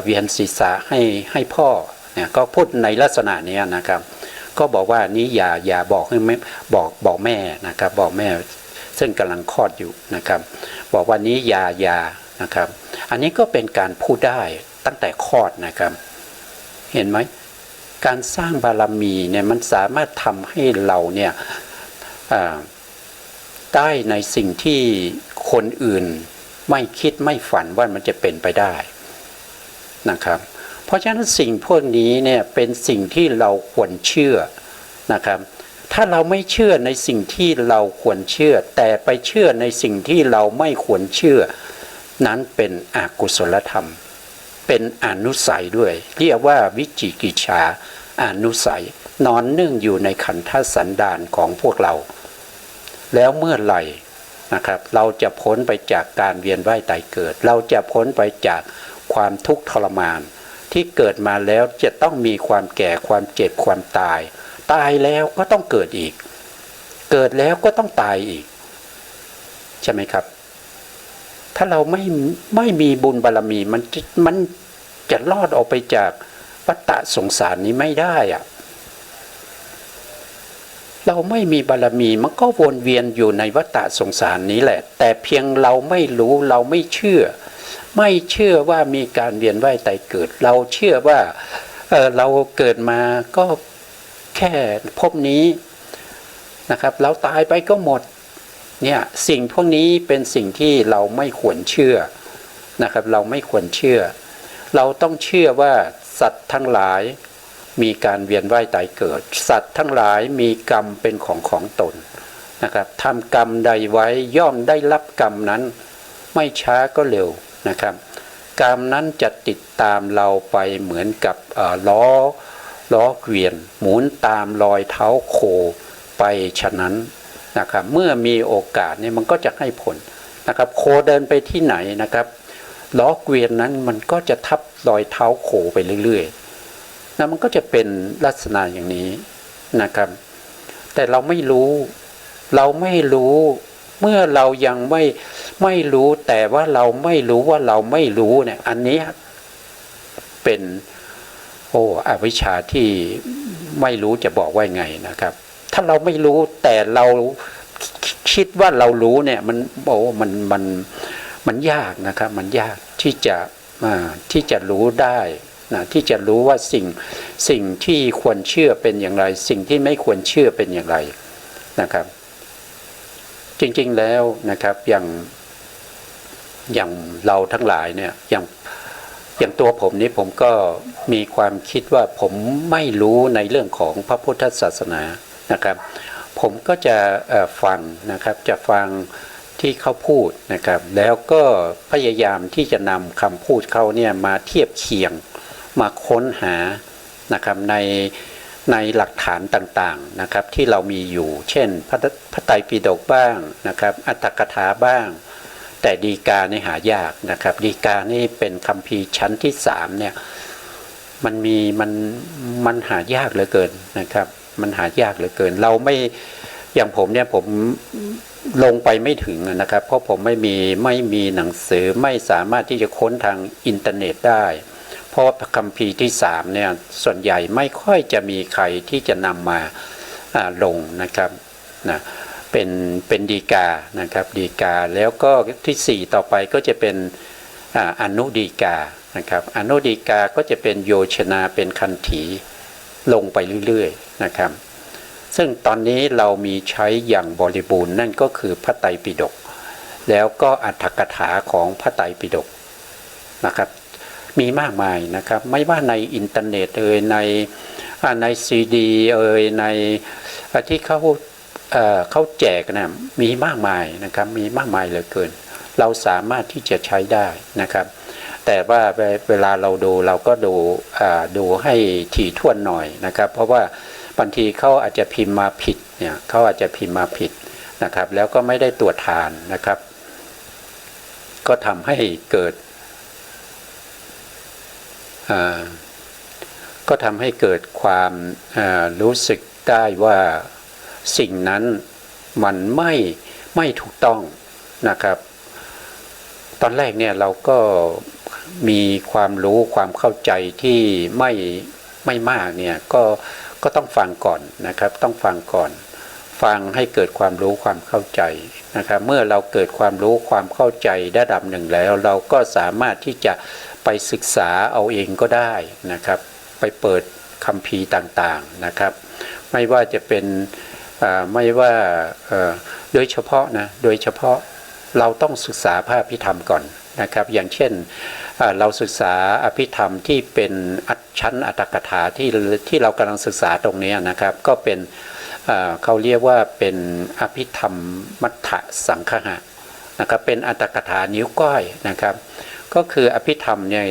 เวียนศีรษะให้พ่อเนี่ยก็พูดในลักษณะนี้นะครับก็บอกว่านี้อย่าบอกให้แม่บอกแม่นะครับบอกแม่ซึ่งกำลังคลอดอยู่นะครับบอกว่านี้ยานะครับอันนี้ก็เป็นการพูดได้ตั้งแต่คลอดนะครับเห็นไหมการสร้างบารมีเนี่ยมันสามารถทำให้เราเนี่ยได้ในสิ่งที่คนอื่นไม่คิดไม่ฝันว่ามันจะเป็นไปได้นะครับเพราะฉะนั้นสิ่งพวกนี้เนี่ยเป็นสิ่งที่เราควรเชื่อนะครับถ้าเราไม่เชื่อในสิ่งที่เราควรเชื่อแต่ไปเชื่อในสิ่งที่เราไม่ควรเชื่อนั้นเป็นอกุศลธรรมเป็นอนุสัยด้วยเรียกว่าวิจิกิจฉาอนุสัยนอนเนื่องอยู่ในขันธสันดานของพวกเราแล้วเมื่อไหร่นะครับเราจะพ้นไปจากการเวียนว่ายตายเกิดเราจะพ้นไปจากความทุกข์ทรมานที่เกิดมาแล้วจะต้องมีความแก่ความเจ็บความตายแล้วก็ต้องเกิดอีกเกิดแล้วก็ต้องตายอีกใช่ไหมครับถ้าเราไม่มีบุญบารมีมันจะรอดออกไปจากวัฏฏะสงสารนี้ไม่ได้เราไม่มีบารมีมันก็วนเวียนอยู่ในวัฏฏะสงสารนี้แหละแต่เพียงเราไม่รู้เราไม่เชื่อว่ามีการเวียนว่ายตายเกิดเราเชื่อว่าเราเกิดมาก็แค่ภพนี้นะครับเราตายไปก็หมดเนี่ยสิ่งพวกนี้เป็นสิ่งที่เราไม่ควรเชื่อนะครับเราไม่ควรเชื่อเราต้องเชื่อว่าสัตว์ทั้งหลายมีการเวียนว่ายตายเกิดสัตว์ทั้งหลายมีกรรมเป็นของตนนะครับทำกรรมใดไว้ย่อมได้รับกรรมนั้นไม่ช้าก็เร็วนะครับกรรมนั้นจะติดตามเราไปเหมือนกับล้อเกวียนหมุนตามรอยเท้าโคไปฉะนั้นนะครับเมื่อมีโอกาสเนี่ยมันก็จะให้ผลนะครับโคเดินไปที่ไหนนะครับล้อเกวียนนั้นมันก็จะทับรอยเท้าโคไปเรื่อยๆนะมันก็จะเป็นลักษณะอย่างนี้นะครับแต่เราไม่รู้เมื่อเรายังไม่รู้แต่ว่าเราไม่รู้ว่าเราไม่รู้เนี่ยอันนี้เป็นอวิชชาที่ไม่รู้จะบอกว่าไงนะครับถ้าเราไม่รู้แต่เราคิดว่าเรารู้เนี่ยมันยากนะครับมันยากที่จะรู้ได้นะที่จะรู้ว่าสิ่งที่ควรเชื่อเป็นอย่างไรสิ่งที่ไม่ควรเชื่อเป็นอย่างไรนะครับจริงๆแล้วนะครับอย่าง อย่างเราทั้งหลายเนี่ยอย่างตัวผมนี้ผมก็มีความคิดว่าผมไม่รู้ในเรื่องของพระพุทธศาสนานะครับผมก็จะฟังนะครับจะฟังที่เขาพูดนะครับแล้วก็พยายามที่จะนำคำพูดเขาเนี่ยมาเทียบเคียงมาค้นหานะครับในหลักฐานต่างๆนะครับที่เรามีอยู่เช่นพระไตรปิฎกบ้างนะครับอัตถกถาบ้างแต่ฎีกานี่หายากนะครับฎีกานี่เป็นคัมภีร์ชั้นที่3เนี่ยมันหายากเหลือเกินนะครับมันหายากเหลือเกินเราไม่อย่างผมเนี่ยผมลงไปไม่ถึงนะครับเพราะผมไม่มีหนังสือไม่สามารถที่จะค้นทางอินเทอร์เน็ตได้เพราะคัมภีร์ที่3เนี่ยส่วนใหญ่ไม่ค่อยจะมีใครที่จะนำมาลงนะครับนะเป็นฎีกานะครับฎีกาแล้วก็ที่4ต่อไปก็จะเป็นอนุฎีกานะครับอนุฎีกาก็จะเป็นโยชนาเป็นคันถีลงไปเรื่อยๆนะครับซึ่งตอนนี้เรามีใช้อย่างบริบูรณ์นั่นก็คือพระไตรปิฎกแล้วก็อรรถกถาของพระไตรปิฎกนะครับมีมากมายนะครับไม่ว่าในอินเทอร์เน็ตในซีดีในที่เขาแจกนะมีมากมายนะครับมีมากมายเหลือเกินเราสามารถที่จะใช้ได้นะครับแต่ว่าเวลาเราดูเราก็ดูให้ถี่ถ้วนหน่อยนะครับเพราะว่าบางทีเขาอาจจะพิมพ์มาผิดเนี่ยเขาอาจจะพิมพ์มาผิดนะครับแล้วก็ไม่ได้ตรวจทานนะครับก็ทำให้เกิดความรู้สึกได้ว่าสิ่งนั้นมันไม่ถูกต้องนะครับตอนแรกเนี่ยเราก็มีความรู้ความเข้าใจที่ไม่มากเนี่ยก็ต้องฟังก่อนนะครับต้องฟังก่อนฟังให้เกิดความรู้ความเข้าใจนะครับเมื่อเราเกิดความรู้ความเข้าใจระดับหนึ่งแล้วเราก็สามารถที่จะไปศึกษาเอาเองก็ได้นะครับไปเปิดคัมภีร์ต่างๆนะครับไม่ว่าจะเป็นไม่ว่าโดยเฉพาะเราต้องศึกษาพระอภิธรรมก่อนนะครับอย่างเช่นเราศึกษาอภิธรรมที่เป็นชั้นอรรถกถาที่เรากำลังศึกษาตรงนี้นะครับก็เป็นเขาเรียกว่าเป็นอภิธรรมมัทธสังคหะนะครับเป็นอรรถกถานิ้วก้อยนะครับก็คืออภิธรรมเนี่ย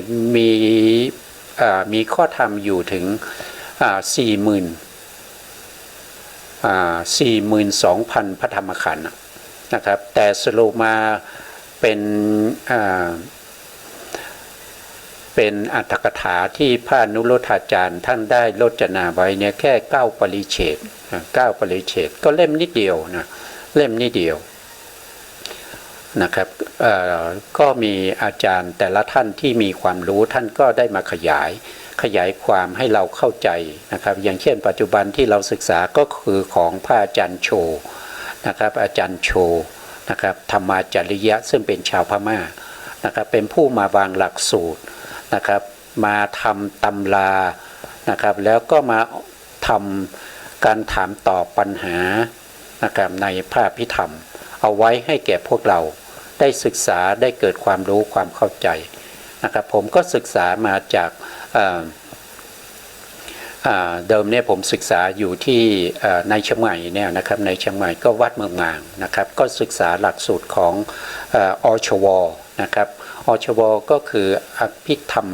มีข้อธรรมอยู่ถึง42,000 พระธรรมขันธ์นะครับแต่สรุปมาเป็นอรรถกถาที่พระอนุโลทาจารย์ท่านได้รจนาไว้เนี่ยแค่9 ปริเฉด9 ปริเฉดก็เล่มนิดเดียวนะเล่มนิดเดียวนะครับก็มีอาจารย์แต่ละท่านที่มีความรู้ท่านก็ได้มาขยายความให้เราเข้าใจนะครับอย่างเช่นปัจจุบันที่เราศึกษาก็คือของพระอาจารย์โชนะครับอาจารย์โชนะครับธรรมาจาริยะซึ่งเป็นชาวพม่านะครับเป็นผู้มาวางหลักสูตรนะครับมาทำตำรานะครับแล้วก็มาทำการถามตอบปัญหานะครับในพระอภิธรรมเอาไว้ให้แก่พวกเราได้ศึกษาได้เกิดความรู้ความเข้าใจนะครับผมก็ศึกษามาจากเดิมเนี่ยผมศึกษาอยู่ที่ในเชียงใหม่เนี่ยนะครับในเชียงใหม่ก็วัดเมืองมางนะครับก็ศึกษาหลักสูตรของอชวนะครับอชวก็คืออภิธรรม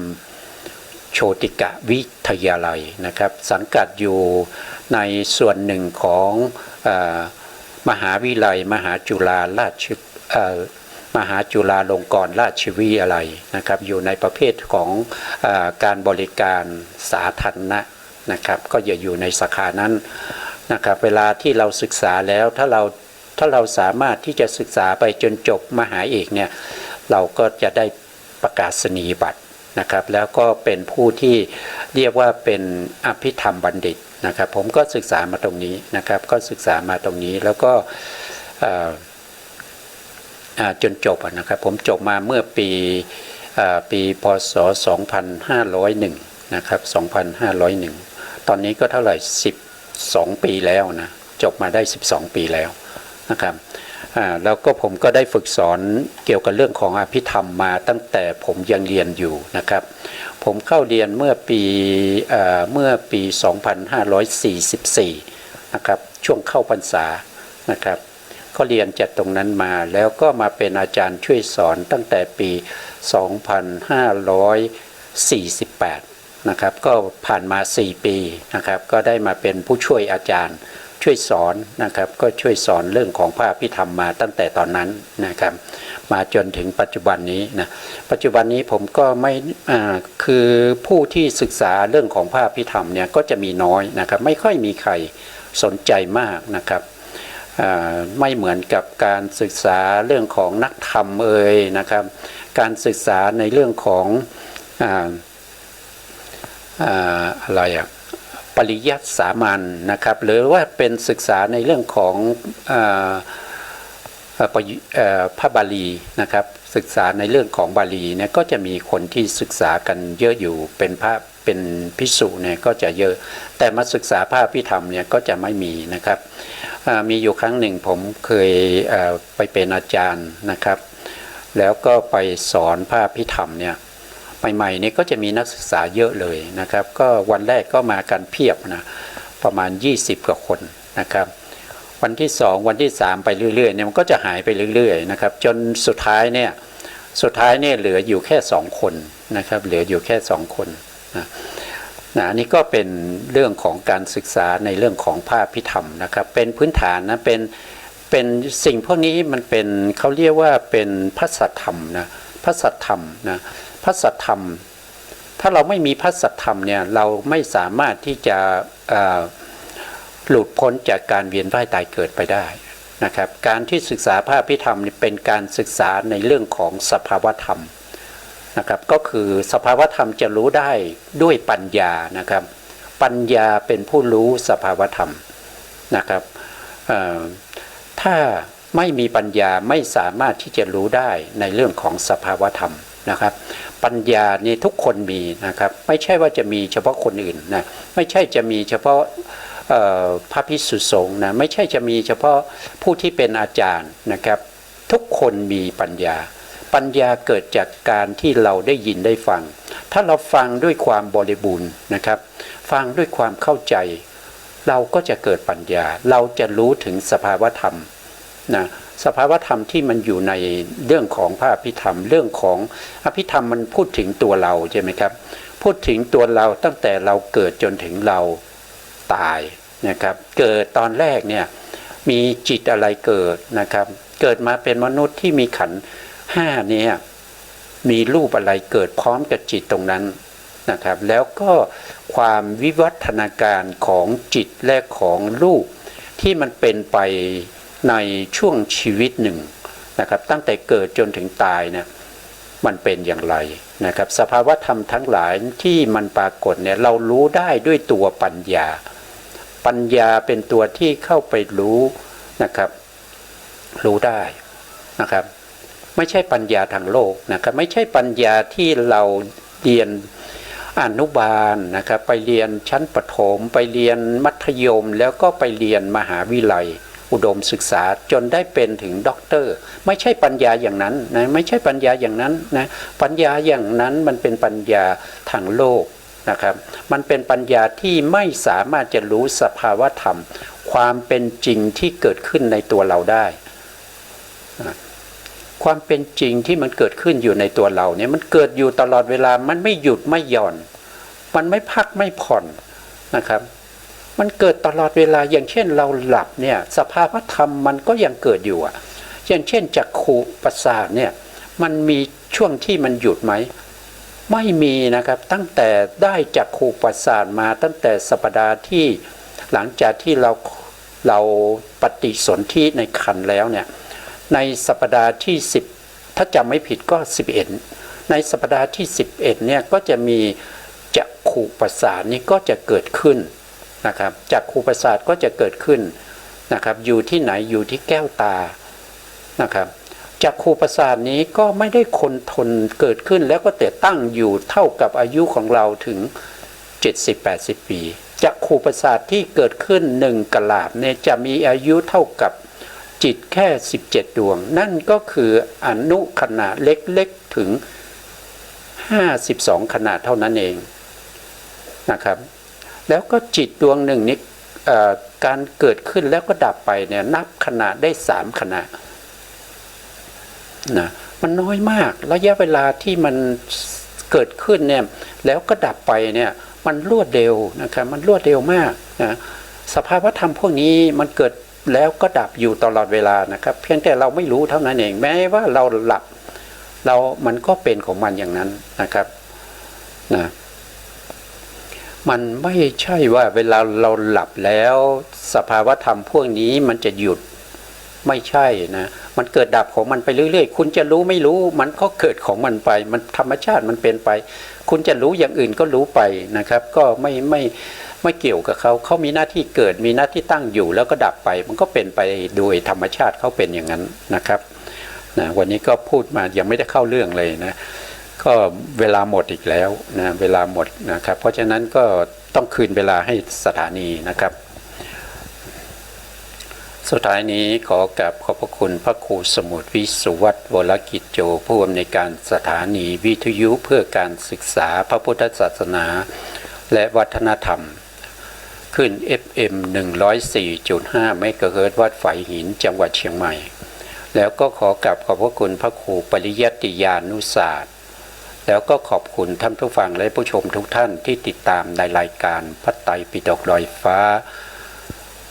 โชติกะวิทยาลัยนะครับสังกัดอยู่ในส่วนหนึ่งของมหาวิทยาลัยมหาจุฬาลงกรณราชวิทยาลัยนะครับอยู่ในประเภทของการบริการสาธารณะนะครับก็อย่าอยู่ในสาขานั้นนะครับเวลาที่เราศึกษาแล้วถ้าเราสามารถที่จะศึกษาไปจนจบมหาเอกเนี่ยเราก็จะได้ประกาศนียบัตรนะครับแล้วก็เป็นผู้ที่เรียกว่าเป็นอภิธรรมบัณฑิตนะครับผมก็ศึกษามาตรงนี้นะครับก็ศึกษามาตรงนี้แล้วก็จนจบนะครับผมจบมาเมื่อปีพศ2501นะครับ2501ตอนนี้ก็เท่าไหร่12 ปีแล้วนะจบมาได้12 ปีแล้วนะครับ แล้วก็ผมก็ได้ฝึกสอนเกี่ยวกับเรื่องของอภิธรรมมาตั้งแต่ผมยังเรียนอยู่นะครับผมเข้าเรียนเมื่อปี 2544 นะครับช่วงเข้าพรรษานะครับก็เรียนจากตรงนั้นมาแล้วก็มาเป็นอาจารย์ช่วยสอนตั้งแต่ปี 2548 นะครับก็ผ่านมา 4 ปีนะครับก็ได้มาเป็นผู้ช่วยอาจารย์ช่วยสอนนะครับก็ช่วยสอนเรื่องของพระอภิธรรมมาตั้งแต่ตอนนั้นนะครับมาจนถึงปัจจุบันนี้นะปัจจุบันนี้ผมก็ไม่คือผู้ที่ศึกษาเรื่องของพระอภิธรรมเนี่ยก็จะมีน้อยนะครับไม่ค่อยมีใครสนใจมากนะครับไม่เหมือนกับการศึกษาเรื่องของนักธรรมนะครับการศึกษาในเรื่องของอะไรปริยัติสามัญนะครับหรือว่าเป็นศึกษาในเรื่องของพระบาลีนะครับศึกษาในเรื่องของบาลีเนี่ยก็จะมีคนที่ศึกษากันเยอะอยู่เป็นภิกษุเนี่ยก็จะเยอะแต่มาศึกษาพระอภิธรรมเนี่ยก็จะไม่มีนะครับมีอยู่ครั้งหนึ่งผมเคยไปเป็นอาจารย์นะครับแล้วก็ไปสอนพระอภิธรรมเนี่ยใหม่ๆนี่ก็จะมีนักศึกษาเยอะเลยนะครับก็วันแรกก็มากันเพียบนะประมาณ20 กว่าคนนะครับวันที่2วันที่3ไปเรื่อยๆเนี่ยมันก็จะหายไปเรื่อยๆนะครับจนสุดท้ายเนี่ยเหลืออยู่แค่2 คนนะครับเหลืออยู่แค่2 คนนะนี่ก็เป็นเรื่องของการศึกษาในเรื่องของพระอภิธรรมนะครับเป็นพื้นฐานนะเป็นสิ่งพวกนี้มันเป็นเขาเรียกว่าเป็นพระสัทธรรมนะพระสัทธรรมนะพระสัทธรรมถ้าเราไม่มีพระสัทธรรมเนี่ยเราไม่สามารถที่จะหลุดพ้นจากการเวียนว่ายตายเกิดไปได้นะครับการที่ศึกษาพระอภิธรรมเป็นการศึกษาในเรื่องของสภาวธรรมนะครับก็คือสภาวธรรมจะรู้ได้ด้วยปัญญานะครับปัญญาเป็นผู้รู้สภาวธรรมนะครับถ้าไม่มีปัญญาไม่สามารถที่จะรู้ได้ในเรื่องของสภาวธรรมนะครับปัญญานี่ทุกคนมีนะครับไม่ใช่ว่าจะมีเฉพาะคนอื่นนะไม่ใช่จะมีเฉพาะพระภิกษุสงฆ์นะไม่ใช่จะมีเฉพาะผู้ที่เป็นอาจารย์นะครับทุกคนมีปัญญาเกิดจากการที่เราได้ยินได้ฟังถ้าเราฟังด้วยความบริบูรณ์นะครับฟังด้วยความเข้าใจเราก็จะเกิดปัญญาเราจะรู้ถึงสภาวธรรมนะสภาวธรรมที่มันอยู่ในเรื่องของพระอภิธรรมเรื่องของอภิธรรมมันพูดถึงตัวเราใช่ไหมครับพูดถึงตัวเราตั้งแต่เราเกิดจนถึงเราตายนะครับเกิดตอนแรกเนี่ยมีจิตอะไรเกิดนะครับเกิดมาเป็นมนุษย์ที่มีขันธ์5เนี่ยมีรูปอะไรเกิดพร้อมกับจิตตรงนั้นนะครับแล้วก็ความวิวัฒนาการของจิตและของรูปที่มันเป็นไปในช่วงชีวิตหนึ่งนะครับตั้งแต่เกิดจนถึงตายเนี่ยมันเป็นอย่างไรนะครับสภาวธรรมทั้งหลายที่มันปรากฏเนี่ยเรารู้ได้ด้วยตัวปัญญาเป็นตัวที่เข้าไปรู้นะครับรู้ได้นะครับไม่ใช่ปัญญาทางโลกนะครับไม่ใช่ปัญญาที่เราเรียนอนุบาลนะครับไปเรียนชั้นประถมไปเรียนมัธยมแล้วก็ไปเรียนมหาวิทยาลัยอุดมศึกษาจนได้เป็นถึงด็อกเตอร์ไม่ใช่ปัญญาอย่างนั้นนะไม่ใช่ปัญญาอย่างนั้นนะปัญญาอย่างนั้นมันเป็นปัญญาทางโลกนะครับมันเป็นปัญญาที่ไม่สามารถจะรู้สภาวธรรมความเป็นจริงที่เกิดขึ้นในตัวเราได้ความเป็นจริงที่มันเกิดขึ้นอยู่ในตัวเราเนี่ยมันเกิดอยู่ตลอดเวลามันไม่หยุดไม่หย่อนมันไม่พักไม่ผ่อนนะครับมันเกิดตลอดเวลาอย่างเช่นเราหลับเนี่ยสภาวธรรมมันก็ยังเกิดอยู่อย่างเช่นจักขุประสาทเนี่ยมันมีช่วงที่มันหยุดไหมไม่มีนะครับตั้งแต่ได้จักขุประสาทมาตั้งแต่สัปดาห์ที่หลังจากที่เราปฏิสนธิในครรภ์แล้วเนี่ยในสัปดาห์ที่10ถ้าจำไม่ผิดก็11ในสัปดาห์ที่11เนี่ยก็จะมีจักขุประสาทนี้ก็จะเกิดขึ้นนะครับจักขุประสาทก็จะเกิดขึ้นนะครับอยู่ที่ไหนอยู่ที่แก้วตานะครับจักขุประสาทนี้ก็ไม่ได้คงทนเกิดขึ้นแล้วก็แต่ตั้งอยู่เท่ากับอายุของเราถึง 70-80 ปีจักขุประสาทที่เกิดขึ้น1 กะลาบเนี่ยจะมีอายุเท่ากับ จิตแค่17ดวงนั่นก็คืออนุขณะเล็กๆถึง52ขณะเท่านั้นเองนะครับแล้วก็จิตดวงหนึ่งนี้การเกิดขึ้นแล้วก็ดับไปเนี่ยนับขณะได้3ขณะนะมันน้อยมากระยะเวลาที่มันเกิดขึ้นเนี่ยแล้วก็ดับไปเนี่ยมันรวดเร็วนะครับมันรวดเร็วมากนะสภาวธรรมพวกนี้มันเกิดแล้วก็ดับอยู่ตลอดเวลานะครับเพียงแต่เราไม่รู้เท่านั้นเองแม้ว่าเราหลับมันก็เป็นของมันอย่างนั้นนะครับนะมันไม่ใช่ว่าเวลาเราหลับแล้วสภาวธรรมพวกนี้มันจะหยุดไม่ใช่นะมันเกิดดับของมันไปเรื่อยๆคุณจะรู้ไม่รู้มันก็เกิดของมันไปมันธรรมชาติมันเป็นไปคุณจะรู้อย่างอื่นก็รู้ไปนะครับก็ไม่เกี่ยวกับเขามีหน้าที่เกิดมีหน้าที่ตั้งอยู่แล้วก็ดับไปมันก็เป็นไปโดยธรรมชาติเขาเป็นอย่างนั้นนะครับนะวันนี้ก็พูดมายังไม่ได้เข้าเรื่องเลยนะก็เวลาหมดอีกแล้วนะเวลาหมดนะครับเพราะฉะนั้นก็ต้องคืนเวลาให้สถานีนะครับสุดท้ายนี้ขอกราบขอบพระคุณพระครูสมุทรวิสุวัตรวรกิจโจผู้อำนวยการสถานีวิทยุเพื่อการศึกษาพระพุทธศาสนาและวัฒนธรรมขึ้น FM 104.5 เมกะเฮิรตซ์วัดฝายหินจังหวัดเชียงใหม่แล้วก็ขอกราบขอบพระคุณพระครูปริยัติญาณุศาสตร์แล้วก็ขอบคุณท่านผู้ฟังและผู้ชมทุกท่านที่ติดตามในรายการพระไตรปิฎกลอยฟ้า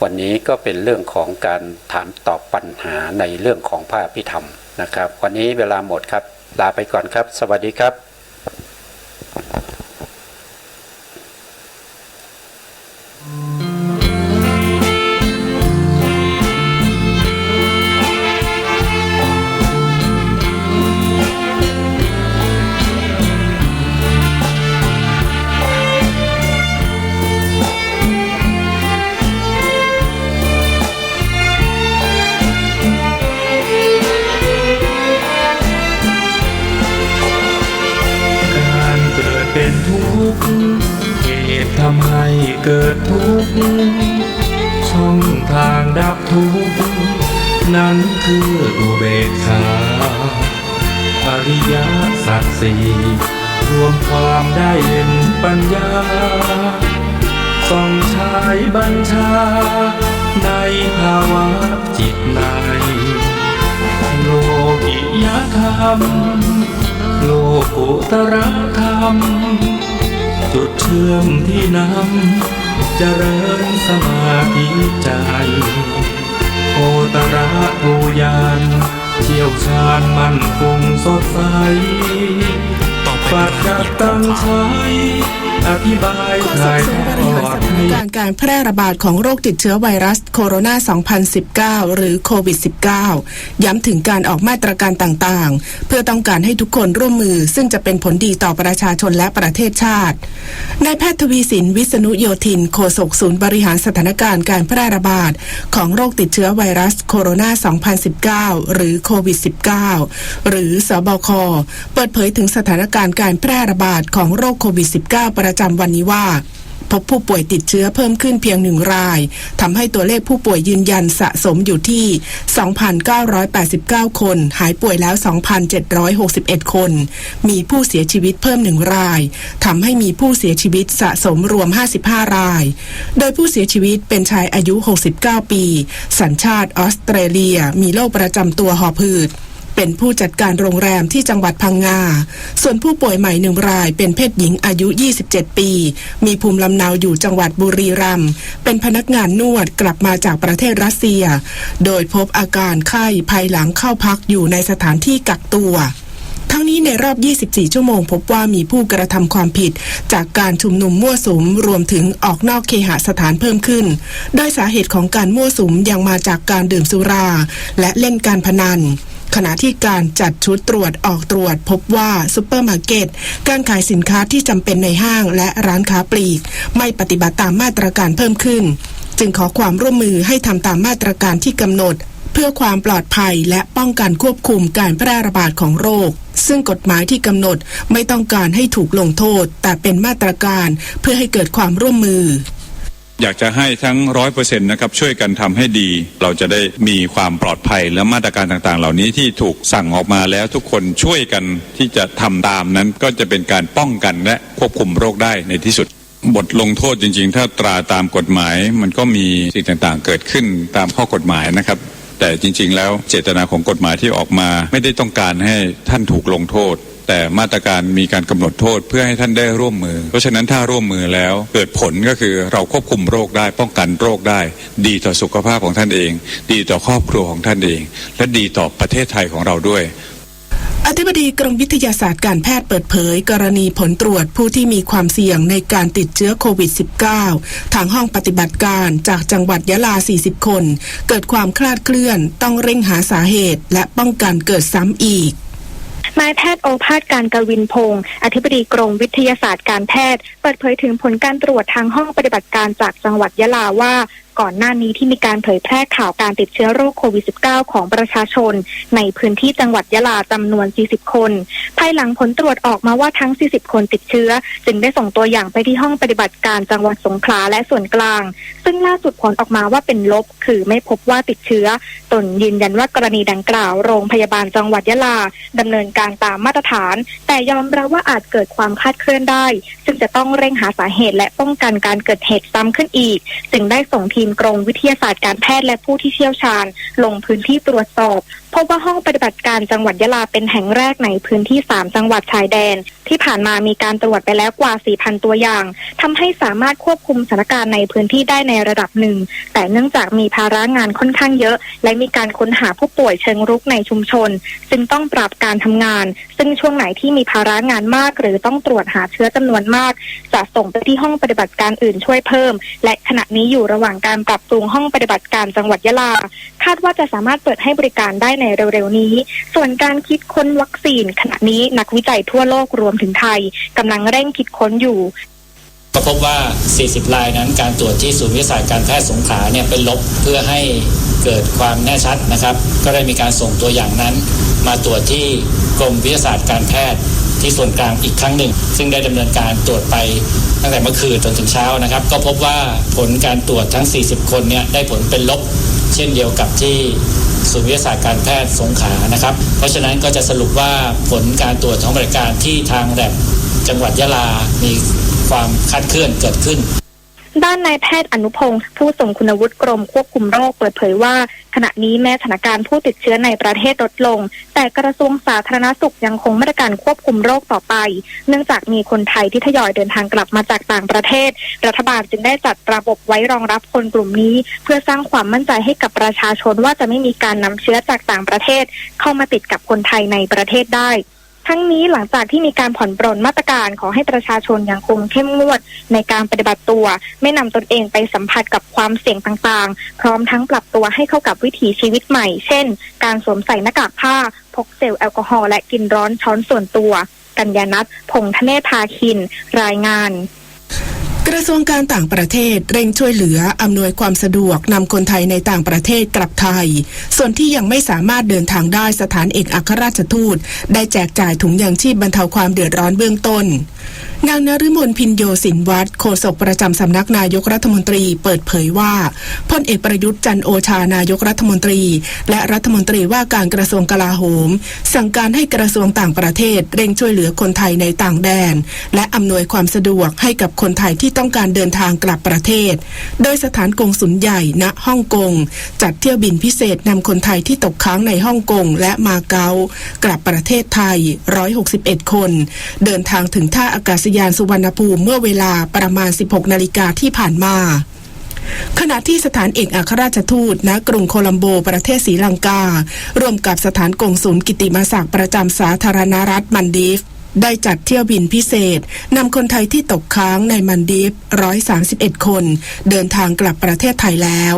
วันนี้ก็เป็นเรื่องของการถามตอบปัญหาในเรื่องของพระอภิธรรมนะครับวันนี้เวลาหมดครับลาไปก่อนครับสวัสดีครับเป็นทุกข์เหตุทำให้เกิดทุกข์ช่องทางดับทุกข์นั้นคืออุเบกขาอริยสัจสี่รวมความได้เห็นปัญญาส่องฉายบัญชาในภาวะจิตในโลกิยธรรมโลกุตระธรรมจุดเชื่อมที่นำเจริญสมาธิใจโอตระภูญาณเชี่ยวชาญมั่นคงสดใสปัจจัตตังใช้อธิบายโฆษกศูนย์บริหารสถานการณ์การแพร่ระบาดของโรคติดเชื้อไวรัสโคโรนา 2019 หรือโควิด -19 ย้ำถึงการออกมาตรการต่างๆเพื่อต้องการให้ทุกคนร่วมมือซึ่งจะเป็นผลดีต่อประชาชนและประเทศชาตินายแพทย์ทวีสินวิษณุโยธินโฆษกศูนย์บริหารสถานการณ์การแพร่ระบาดของโรคติดเชื้อไวรัสโคโรนา 2019 หรือโควิด -19 หรือสบคเปิดเผยถึงสถานการณ์การแพร่ระบาดของโรคโควิด -19 ประจำวันนี้ว่าพบผู้ป่วยติดเชื้อเพิ่มขึ้นเพียง1รายทำให้ตัวเลขผู้ป่วยยืนยันสะสมอยู่ที่ 2,989 คนหายป่วยแล้ว 2,761 คนมีผู้เสียชีวิตเพิ่ม1รายทำให้มีผู้เสียชีวิตสะสมรวม55รายโดยผู้เสียชีวิตเป็นชายอายุ69ปีสัญชาติออสเตรเลียมีโรคประจำตัวหอบหืดเป็นผู้จัดการโรงแรมที่จังหวัดพังงาส่วนผู้ป่วยใหม่1รายเป็นเพศหญิงอายุ27ปีมีภูมิลำเนาอยู่จังหวัดบุรีรัมย์เป็นพนักงานนวดกลับมาจากประเทศรัสเซียโดยพบอาการไข้ภายหลังเข้าพักอยู่ในสถานที่กักตัวทั้งนี้ในรอบ24ชั่วโมงพบว่ามีผู้กระทำความผิดจากการชุมนุมมั่วสุมรวมถึงออกนอกเคหสถานเพิ่มขึ้นโดยสาเหตุของการมั่วสุมยังมาจากการดื่มสุราและเล่นการพนันขณะที่การจัดชุดตรวจออกตรวจพบว่าซุปเปอร์มาร์เก็ตการขายสินค้าที่จำเป็นในห้างและร้านค้าปลีกไม่ปฏิบัติตามมาตรการเพิ่มขึ้นจึงขอความร่วมมือให้ทำตามมาตรการที่กำหนดเพื่อความปลอดภัยและป้องกันควบคุมการแพร่ระบาดของโรคซึ่งกฎหมายที่กำหนดไม่ต้องการให้ถูกลงโทษแต่เป็นมาตรการเพื่อให้เกิดความร่วมมือ อยากจะให้ทั้ง 100% นะครับช่วยกันทำให้ดีเราจะได้มีความปลอดภัยและมาตรการต่างๆเหล่านี้ที่ถูกสั่งออกมาแล้วทุกคนช่วยกันที่จะทำตามนั้นก็จะเป็นการป้องกันและควบคุมโรคได้ในที่สุดบทลงโทษจริงๆถ้าตราตามกฎหมายมันก็มีสิ่งต่างๆเกิดขึ้นตามข้อกฎหมายนะครับแต่จริงๆแล้วเจตนาของกฎหมายที่ออกมาไม่ได้ต้องการให้ท่านถูกลงโทษแต่มาตรการมีการกำหนดโทษเพื่อให้ท่านได้ร่วมมือเพราะฉะนั้นถ้าร่วมมือแล้วเกิดผลก็คือเราควบคุมโรคได้ป้องกันโรคได้ดีต่อสุขภาพของท่านเองดีต่อครอบครัวของท่านเองและดีต่อประเทศไทยของเราด้วยอธิบดีกรมวิทยาศาสตร์การแพทย์เปิดเผยกรณีผลตรวจผู้ที่มีความเสี่ยงในการติดเชื้อโควิด -19 ทางห้องปฏิบัติการจากจังหวัดยะลา 40 คนเกิดความคลาดเคลื่อนต้องเร่งหาสาเหตุและป้องกันเกิดซ้ำอีกนายแพทย์โอภาสการกวินพงศ์อธิบดีกรมวิทยาศาสตร์การแพทย์เปิดเผยถึงผลการตรวจทางห้องปฏิบัติการจากจังหวัดยะลาว่าก่อนหน้านี้ที่มีการเผยแพร่ข่าวการติดเชื้อโรคโควิด -19 ของประชาชนในพื้นที่จังหวัดยะลาจำนวน 40 คนภายหลังผลตรวจออกมาว่าทั้ง 40 คนติดเชื้อจึงได้ส่งตัวอย่างไปที่ห้องปฏิบัติการจังหวัดสงขลาและส่วนกลางซึ่งล่าสุดผลออกมาว่าเป็นลบคือไม่พบว่าติดเชื้อตนยืนยันว่ากรณีดังกล่าวโรงพยาบาลจังหวัดยะลาดำเนินการตามมาตรฐานแต่ยอมรับว่าอาจเกิดความคลาดเคลื่อนได้ซึ่งจะต้องเร่งหาสาเหตุและป้องกันการเกิดเหตุซ้ำขึ้นอีกจึงได้ส่งทีมกรมวิทยาศาสตร์การแพทย์และผู้ที่เชี่ยวชาญลงพื้นที่ตรวจสอบพบว่าห้องปฏิบัติการจังหวัดยะลาเป็นแห่งแรกในพื้นที่3จังหวัดชายแดนที่ผ่านมามีการตรวจไปแล้วกว่า 4,000 ตัวอย่างทำให้สามารถควบคุมสถานการณ์ในพื้นที่ได้ในระดับหนึ่งแต่เนื่องจากมีภาระงานค่อนข้างเยอะและมีการค้นหาผู้ป่วยเชิงรุกในชุมชนจึงต้องปรับการทำงานซึ่งช่วงไหนที่มีภาระงานมากหรือต้องตรวจหาเชื้อจำนวนมากจะส่งไปที่ห้องปฏิบัติการอื่นช่วยเพิ่มและขณะนี้อยู่ระหว่างการปรับปรุงห้องปฏิบัติการจังหวัดยะลาคาดว่าจะสามารถเปิดให้บริการได้ในเร็วๆนี้ส่วนการคิดค้นวัคซีนขณะนี้นักวิจัยทั่วโลกรวมถึงไทยกำลังเร่งคิดค้นอยู่ก็พบว่า 40 รายนั้นการตรวจที่ศูนย์วิทยาศาสตร์การแพทย์สงขลาเนี่ยเป็นลบเพื่อให้เกิดความแน่ชัดนะครับก็ได้มีการส่งตัวอย่างนั้นมาตรวจที่กรมวิทยาศาสตร์การแพทย์ที่ส่วนกลางอีกครั้งหนึ่งซึ่งได้ดำเนินการตรวจไปตั้งแต่เมื่อคืนจนถึงเช้านะครับก็พบว่าผลการตรวจทั้ง 40 คนเนี่ยได้ผลเป็นลบเช่นเดียวกับที่ศูนย์วิทยาศาสตร์การแพทย์สงขลานะครับเพราะฉะนั้นก็จะสรุปว่าผลการตรวจของบริการที่ทางแลบจังหวัดยะลามีความคลาดเคลื่อนเกิดขึ้นด้านนายแพทย์อนุพงศ์ผู้ทรงคุณวุฒิกรมควบคุมโรคเปิดเผยว่าขณะนี้แม้สถานการณ์ผู้ติดเชื้อในประเทศลดลงแต่กระทรวงสาธารณสุขยังคงมาตรการควบคุมโรคต่อไปเนื่องจากมีคนไทยที่ทยอยเดินทางกลับมาจากต่างประเทศรัฐบาลจึงได้จัดระบบไว้รองรับคนกลุ่มนี้เพื่อสร้างความมั่นใจให้กับประชาชนว่าจะไม่มีการนำเชื้อจากต่างประเทศเข้ามาติดกับคนไทยในประเทศได้ทั้งนี้หลังจากที่มีการผ่อนปรนมาตรการขอให้ประชาชนยังคงเข้มงวดในการปฏิบัติตัวไม่นำตนเองไปสัมผัสกับความเสี่ยงต่างๆพร้อมทั้งปรับตัวให้เข้ากับวิถีชีวิตใหม่เช่นการสวมใส่หน้ากากผ้าพกเจลแอลกอฮอล์และกินร้อนช้อนส่วนตัวกัญญาณัฐ พงษ์ธเนศ ภาคินรายงานกระทรวงการต่างประเทศเร่งช่วยเหลืออำนวยความสะดวกนำคนไทยในต่างประเทศกลับไทยส่วนที่ยังไม่สามารถเดินทางได้สถานเอกอัครราชทูตได้แจกจ่ายถุงยางชีพบรรเทาความเดือดร้อนเบื้องต้นนางนฤมลพินโยสินวัฒน์โฆษกประจำสำนักนายกรัฐมนตรีเปิดเผยว่าพลเอกประยุทธ์จันทร์โอชานายกรัฐมนตรีและรัฐมนตรีว่าการกระทรวงกลาโหมสั่งการให้กระทรวงต่างประเทศเร่งช่วยเหลือคนไทยในต่างแดนและอำนวยความสะดวกให้กับคนไทยที่ต้องการเดินทางกลับประเทศโดยสถานกงสุลใหญ่ณฮ่องกงจัดเที่ยวบินพิเศษนำคนไทยที่ตกค้างในฮ่องกงและมาเก๊ากลับประเทศไทย161คนเดินทางถึงท่าอากาศยานสุวรรณภูมิเมื่อเวลาประมาณ 16 นาฬิกาที่ผ่านมาขณะที่สถานเอกอัครราชทูตณกรุงโคลัมโบประเทศศรีลังการ่วมกับสถานกงสุลกิติมศักดิ์ประจำสาธารณรัฐมันดีฟได้จัดเที่ยวบินพิเศษนำคนไทยที่ตกค้างในมันดีฟ131คนเดินทางกลับประเทศไทยแล้ว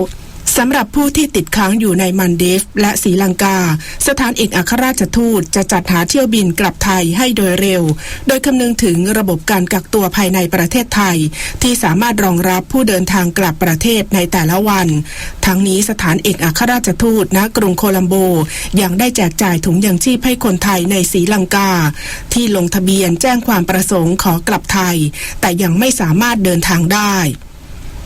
สำหรับผู้ที่ติดค้างอยู่ในมันดีฟและศรีลังกาสถานเอกอัครราชทูตจะจัดหาเที่ยวบินกลับไทยให้โดยเร็วโดยคำนึงถึงระบบการกักตัวภายในประเทศไทยที่สามารถรองรับผู้เดินทางกลับประเทศในแต่ละวันทั้งนี้สถานเอกอัครราชทูตณกรุงโคลัมโบยังได้แจกจ่ายถุงยางชีพให้คนไทยในศรีลังกาที่ลงทะเบียนแจ้งความประสงค์ขอกลับไทยแต่ยังไม่สามารถเดินทางได้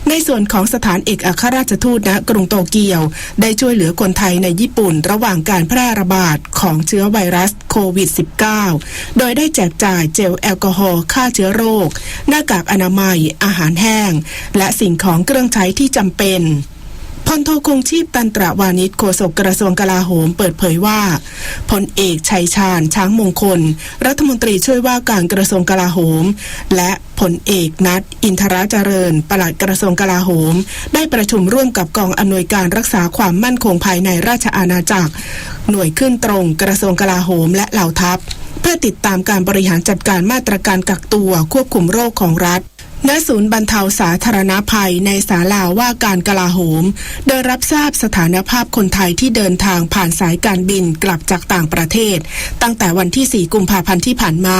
ในส่วนของสถานเอกอัครราชทูตณกรุงโตเกียวได้ช่วยเหลือคนไทยในญี่ปุ่นระหว่างการแพร่ระบาดของเชื้อไวรัสโควิด -19 โดยได้แจกจ่ายเจลแอลกอฮอล์ฆ่าเชื้อโรคหน้ากากอนามัยอาหารแห้งและสิ่งของเครื่องใช้ที่จำเป็นพลโทคงชีพตันตระวานิชโฆษกกระทรวงกลาโหมเปิดเผยว่าพลเอกชัยชาญช้างมงคลรัฐมนตรีช่วยว่าการกระทรวงกลาโหมและพลเอกนัทอินทราเจริญปลัดกระทรวงกลาโหมได้ประชุมร่วมกับกองอำนวยการรักษาความมั่นคงภายในราชอาณาจักรหน่วยขึ้นตรงกระทรวงกลาโหมและเหล่าทัพเพื่อติดตามการบริหารจัดการมาตรการกักตัวควบคุมโรคของรัฐณศูนย์บรรเทาสาธารณภัยในศาลาว่าการกลาโหมโดยรับทราบสถานภาพคนไทยที่เดินทางผ่านสายการบินกลับจากต่างประเทศตั้งแต่วันที่ 4 กุมภาพันธ์ที่ผ่านมา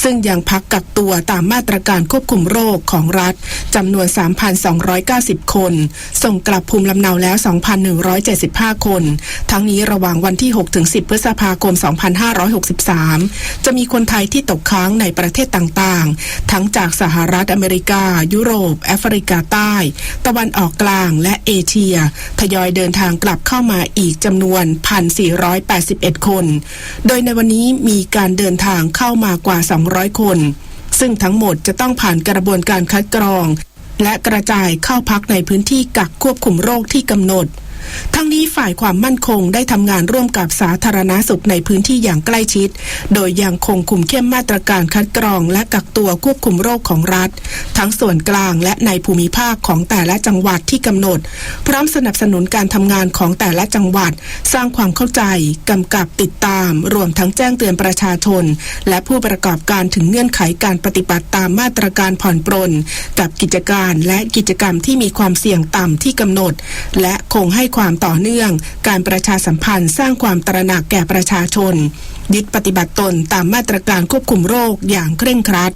ซึ่งยังพักกักตัวตามมาตรการควบคุมโรคของรัฐจำนวน 3,290 คนส่งกลับภูมิลำเนาแล้ว 2,175 คนทั้งนี้ระหว่างวันที่ 6-10 พฤษภาคม 2563 จะมีคนไทยที่ตกค้างในประเทศต่างๆทั้งจากสหรัฐอเมริกายุโรปแอฟริกาใต้ตะวันออกกลางและเอเชียทยอยเดินทางกลับเข้ามาอีกจำนวน 1,481 คนโดยในวันนี้มีการเดินทางเข้ามากว่า 200 คนซึ่งทั้งหมดจะต้องผ่านกระบวนการคัดกรองและกระจายเข้าพักในพื้นที่กักควบคุมโรคที่กำหนดทั้งนี้ฝ่ายความมั่นคงได้ทำงานร่วมกับสาธารณสุขในพื้นที่อย่างใกล้ชิดโดยยังคงคุมเข้มมาตรการคัดกรองและกักตัวควบคุมโรคของรัฐทั้งส่วนกลางและในภูมิภาคของแต่ละจังหวัดที่กำหนดพร้อมสนับสนุนการทำงานของแต่ละจังหวัดสร้างความเข้าใจกำกับติดตามรวมทั้งแจ้งเตือนประชาชนและผู้ประกอบการถึงเงื่อนไขการปฏิบัติตามมาตรการผ่อนปรนกับกิจการและกิจกรรมที่มีความเสี่ยงต่ำที่กำหนดและคงให้ความต่อเนื่องการประชาสัมพันธ์สร้างความตระหนักแก่ประชาชนยึดปฏิบัติตนตามมาตรการควบคุมโรคอย่างเคร่งครัด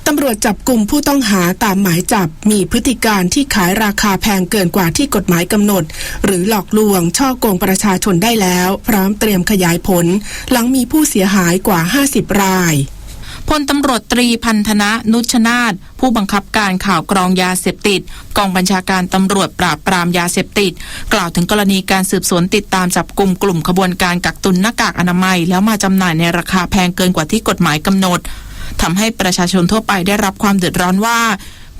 ตำรวจจับกลุ่มผู้ต้องหาตามหมายจับมีพฤติการที่ขายราคาแพงเกินกว่าที่กฎหมายกำหนดหรือหลอกลวงฉ้อโกงประชาชนได้แล้วพร้อมเตรียมขยายผลหลังมีผู้เสียหายกว่า50 รายพลตำรวจตรีพันธนะนุชนาถผู้บังคับการข่าวกรองยาเสพติดกองบัญชาการตำรวจปราบปรามยาเสพติดกล่าวถึงกรณีการสืบสวนติดตามจับกลุ่มขบวนการกักตุนหน้ากากอนามัยแล้วมาจำหน่ายในราคาแพงเกินกว่าที่กฎหมายกำหนดทำให้ประชาชนทั่วไปได้รับความเดือดร้อนว่า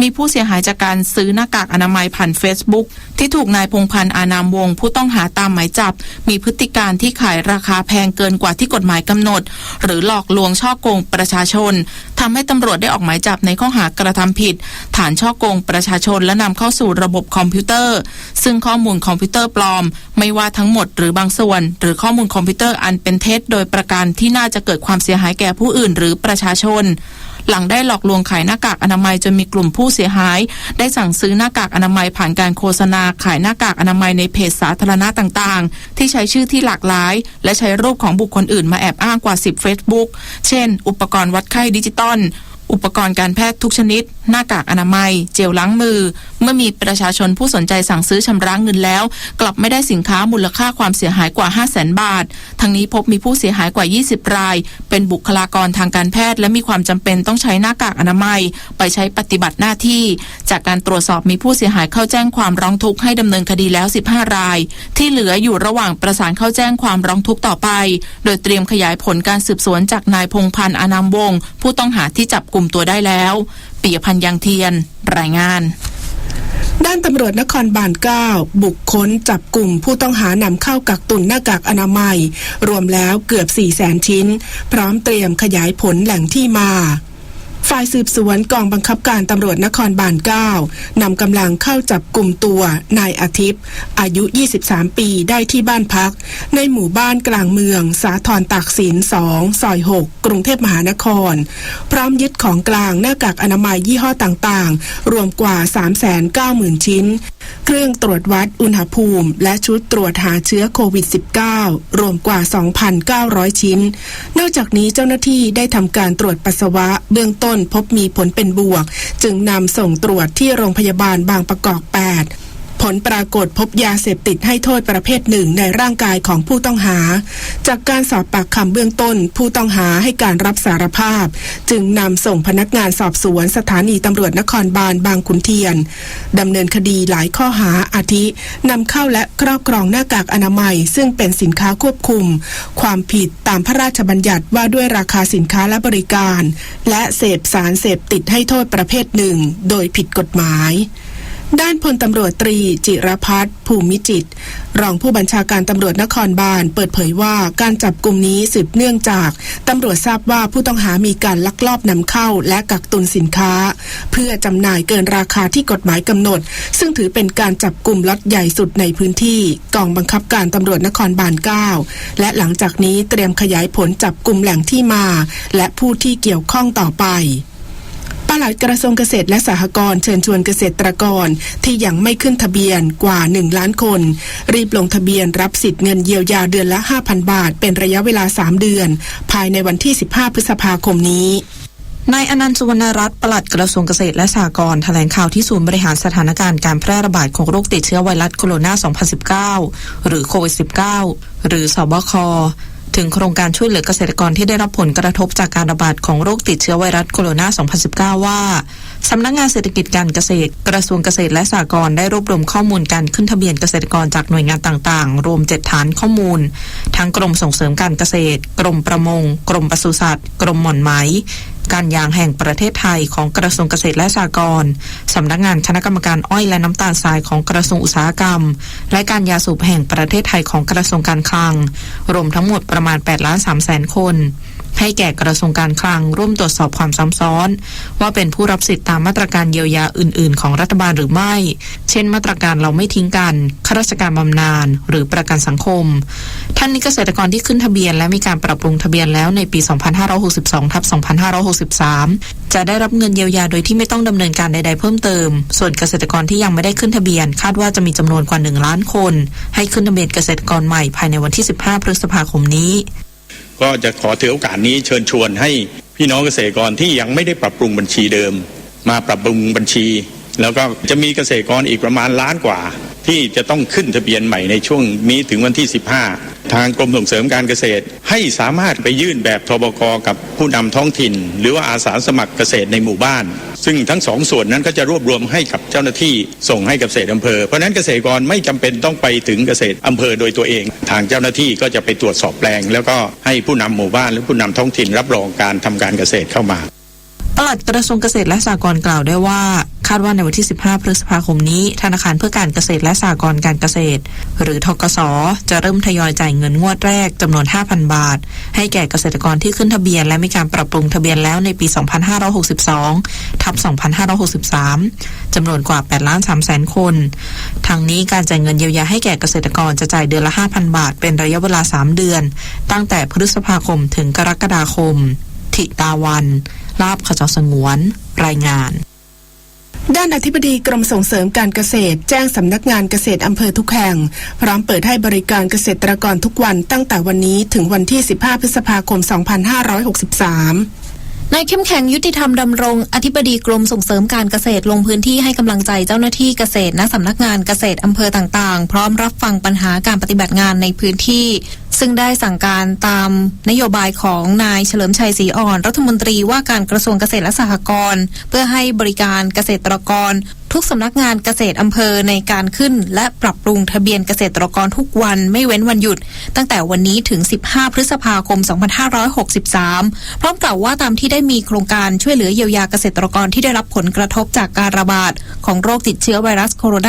มีผู้เสียหายจากการซื้อหน้ากากอนามัยผ่าน Facebook ที่ถูกนายพงษ์พันธ์อานามวงศ์ผู้ต้องหาตามหมายจับมีพฤติการที่ขายราคาแพงเกินกว่าที่กฎหมายกำหนดหรือหลอกลวงฉ้อโกงประชาชนทำให้ตำรวจได้ออกหมายจับในข้อหากระทำผิดฐานฉ้อโกงประชาชนและนำเข้าสู่ระบบคอมพิวเตอร์ซึ่งข้อมูลคอมพิวเตอร์ปลอมไม่ว่าทั้งหมดหรือบางส่วนหรือข้อมูลคอมพิวเตอร์อันเป็นเท็จโดยประการที่น่าจะเกิดความเสียหายแก่ผู้อื่นหรือประชาชนหลังได้หลอกลวงขายหน้ากากอนามัยจนมีกลุ่มผู้เสียหายได้สั่งซื้อหน้ากากอนามัยผ่านการโฆษณาขายหน้ากากอนามัยในเพจสาธารณะต่างๆที่ใช้ชื่อที่หลากหลายและใช้รูปของบุคคลอื่นมาแอบอ้างกว่า10 Facebook เช่นอุปกรณ์วัดไข้ดิจิตอลอุปกรณ์การแพทย์ทุกชนิดหน้ากากอนามัยเจลล้างมือเมื่อมีประชาชนผู้สนใจสั่งซื้อชำระเงินแล้วกลับไม่ได้สินค้ามูลค่าความเสียหายกว่า 500,000 บาททั้งนี้พบมีผู้เสียหายกว่า20 รายเป็นบุคลากรทางการแพทย์และมีความจำเป็นต้องใช้หน้ากากอนามัยไปใช้ปฏิบัติหน้าที่จากการตรวจสอบมีผู้เสียหายเข้าแจ้งความร้องทุกข์ให้ดำเนินคดีแล้ว15 รายที่เหลืออยู่ระหว่างประสานเข้าแจ้งความร้องทุกข์ต่อไปโดยเตรียมขยายผลการสืบสวนจากนายพงษ์พันธ์อานามวงศ์ผู้ต้องหาที่จับกุมตัวได้แล้วปิยพันธ์ยังเทียนรายงานด้านตำรวจนครบาล 9 บุกค้นจับกลุ่มผู้ต้องหานำเข้ากักตุนหน้ากากอนามัยรวมแล้วเกือบ 400,000 ชิ้นพร้อมเตรียมขยายผลแหล่งที่มาฝ่ายสืบสวนกองบังคับการตำรวจนครบาล 9 นำกำลังเข้าจับกลุ่มตัวนายอาทิตย์อายุ 23 ปีได้ที่บ้านพักในหมู่บ้านกลางเมืองสาทรตากสิน 2 ซอย 6 กรุงเทพมหานครพร้อมยึดของกลางหน้ากากอนามัยยี่ห้อต่างๆรวมกว่า 390,000 ชิ้นเครื่องตรวจวัดอุณหภูมิและชุดตรวจหาเชื้อโควิด -19 รวมกว่า 2,900 ชิ้นนอกจากนี้เจ้าหน้าที่ได้ทำการตรวจปัสสาวะเบื้องต้นพบมีผลเป็นบวกจึงนำส่งตรวจที่โรงพยาบาลบางประกอบ 8 พ ลปรากฏพบยาเสพติดให้โทษประเภทหนึ่งในร่างกายของผู้ต้องหาจากการสอบปากคำเบื้องต้นผู้ต้องหาให้การรับสารภาพจึงนำส่งพนักงานสอบสวนสถานีตำรวจนครบาลบางขุนเทียนดำเนินคดีหลายข้อหาอาทินำเข้าและครอบครองหน้ากากอนามัยซึ่งเป็นสินค้าควบคุมความผิดตามพระราชบัญญัติว่าด้วยราคาสินค้าและบริการและเสพสารเสพติดให้โทษประเภทหนึ่งโดยผิดกฎหมายด้านพลตำรวจตรีจิรพัฒน์ภูมิจิตรรองผู้บัญชาการตำรวจนครบาลเปิดเผยว่าการจับกุมนี้สืบเนื่องจากตำรวจทราบว่าผู้ต้องหามีการลักลอบนำเข้าและกักตุนสินค้าเพื่อจำหน่ายเกินราคาที่กฎหมายกำหนดซึ่งถือเป็นการจับกุมล็อตใหญ่สุดในพื้นที่กองบังคับการตำรวจนครบาล 9และหลังจากนี้เตรียมขยายผลจับกุมแหล่งที่มาและผู้ที่เกี่ยวข้องต่อไปปลัดกระทรวงเกษตรและสหกรณ์เชิญชวนเกษตรกรที่ยังไม่ขึ้นทะเบียนกว่า1 ล้านคนรีบลงทะเบียนรับสิทธิ์เงินเยียวยาเดือนละ 5,000 บาทเป็นระยะเวลา3 เดือนภายในวันที่15 พฤษภาคมนี้นายอนันต์สุวรรณรัตน์ปลัดกระทรวงเกษตรและสหกรณ์แถลงข่าวที่ศูนย์บริหารสถานการณ์การแพร่ระบาดของโรคติดเชื้อไวรัสโคโรนา 2019 หรือโควิด -19 หรือสบคถึงโครงการช่วยเหลือเกษตรกรที่ได้รับผลกระทบจากการระบาดของโรคติดเชื้อไวรัสโคโรนา 2019 ว่าสำนักงานเศรษฐกิจการเกษตรกระทรวงเกษตรและสหกรณ์ได้รวบรวมข้อมูลการขึ้นทะเบียนเกษตรกรจากหน่วยงานต่างๆรวม7ฐานข้อมูลทั้งกรมส่งเสริมการเกษตรกรมประมงกรมปศุสัตว์กรมหม่อนไหมการยางแห่งประเทศไทยของกระทรวงเกษตรและสหกรณ์สำนักงานคณะกรรมการอ้อยและน้ำตาลทรายของกระทรวงอุตสาหกรรมและการยาสูบแห่งประเทศไทยของกระทรวงการคลังรวมทั้งหมดประมาณ 8,300,000 คนให้แก่กระทรวงการคลังร่วมตรวจสอบความซ้ำซ้อนว่าเป็นผู้รับสิทธิตามมาตรการเยียวยาอื่นๆของรัฐบาลหรือไม่เช่นมาตรการเราไม่ทิ้งกันข้าราชการบำนาญหรือประกันสังคมท่านนี้เกษตรกรที่ขึ้นทะเบียนและมีการปรับปรุงทะเบียนแล้วในปี 2562/2563 จะได้รับเงินเยียวยาโดยที่ไม่ต้องดำเนินการใดๆเพิ่มเติมส่วนเกษตรกรที่ยังไม่ได้ขึ้นทะเบียนคาดว่าจะมีจำนวนกว่า1 ล้านคนให้ขึ้นทะเบียนเกษตรกรใหม่ภายในวันที่15 พฤษภาคมนี้ก็จะขอถือโอกาสนี้เชิญชวนให้พี่น้องเกษตรกรที่ยังไม่ได้ปรับปรุงบัญชีเดิมมาปรับปรุงบัญชีแล้วก็จะมีเกษตรกรอีกประมาณ1 ล้านกว่าที่จะต้องขึ้นทะเบียนใหม่ในช่วงนี้ถึงวันที่15ทางกรมส่งเสริมการเกษตรให้สามารถไปยื่นแบบทบก.กับผู้นำท้องถิ่นหรือว่าอาสาสมัครเกษตรในหมู่บ้านซึ่งทั้ง2 ส่วนนั้นก็จะรวบรวมให้กับเจ้าหน้าที่ส่งให้กับเกษตรอำเภอเพราะนั้นเกษตรกรไม่จำเป็นต้องไปถึงเกษตรอำเภอโดยตัวเองทางเจ้าหน้าที่ก็จะไปตรวจสอบแปลงแล้วก็ให้ผู้นำหมู่บ้านและผู้นำท้องถิ่นรับรองการทำการเกษตรเข้ามาปลัดกระทรวงเกษตรและสหกรณ์กล่าวได้ว่าคาดว่าในวันที่15 พฤษภาคมนี้ธนาคารเพื่อการเกษตรและสหกรณ์การเกษตรหรือธกส.จะเริ่มทยอยจ่ายเงินงวดแรกจำนวน 5,000 บาทให้แก่เกษตรกรที่ขึ้นทะเบียนและมีการปรับปรุงทะเบียนแล้วในปี 2562/2563 จำนวนกว่า 8,300,000 คนทางนี้การจ่ายเงินเยียวยาให้แก่เกษตรกรจะจ่ายเดือนละ 5,000 บาทเป็นระยะเวลา3 เดือนตั้งแต่พฤษภาคมถึงกรกฎาคมธิตาวันลาบขจรสงวนรายงานด้านอธิบดีกรมส่งเสริมการเกษตรแจ้งสำนักงานเกษตรอำเภอทุกแห่งพร้อมเปิดให้บริการเกษตรกรทุกวันตั้งแต่วันนี้ถึงวันที่15 พฤษภาคม 2563นายเข้มแข็งยุติธรรมดำรงอธิบดีกรมส่งเสริมการเกษตรลงพื้นที่ให้กำลังใจเจ้าหน้าที่เกษตรณสำนักงานเกษตรอำเภอต่างๆพร้อมรับฟังปัญหาการปฏิบัติงานในพื้นที่ซึ่งได้สั่งการตามนโยบายของนายเฉลิมชัยศรีอ่อนรัฐมนตรีว่าการกระทรวงเกษตรและสหกรณ์เพื่อให้บริการเกษตรกรทุกสำนักงานเกษตรอำเภอในการขึ้นและปรับปรุงทะเบียนเกษตรกรทุกวันไม่เว้นวันหยุดตั้งแต่วันนี้ถึง15 พฤษภาคม 2563 พร้อมกล่าวว่าตามที่ได้มีโครงการช่วยเหลือเยียวยาเกษตรกรที่ได้รับผลกระทบจากการระบาดของโรคติดเชื้อไวรัสโคโรน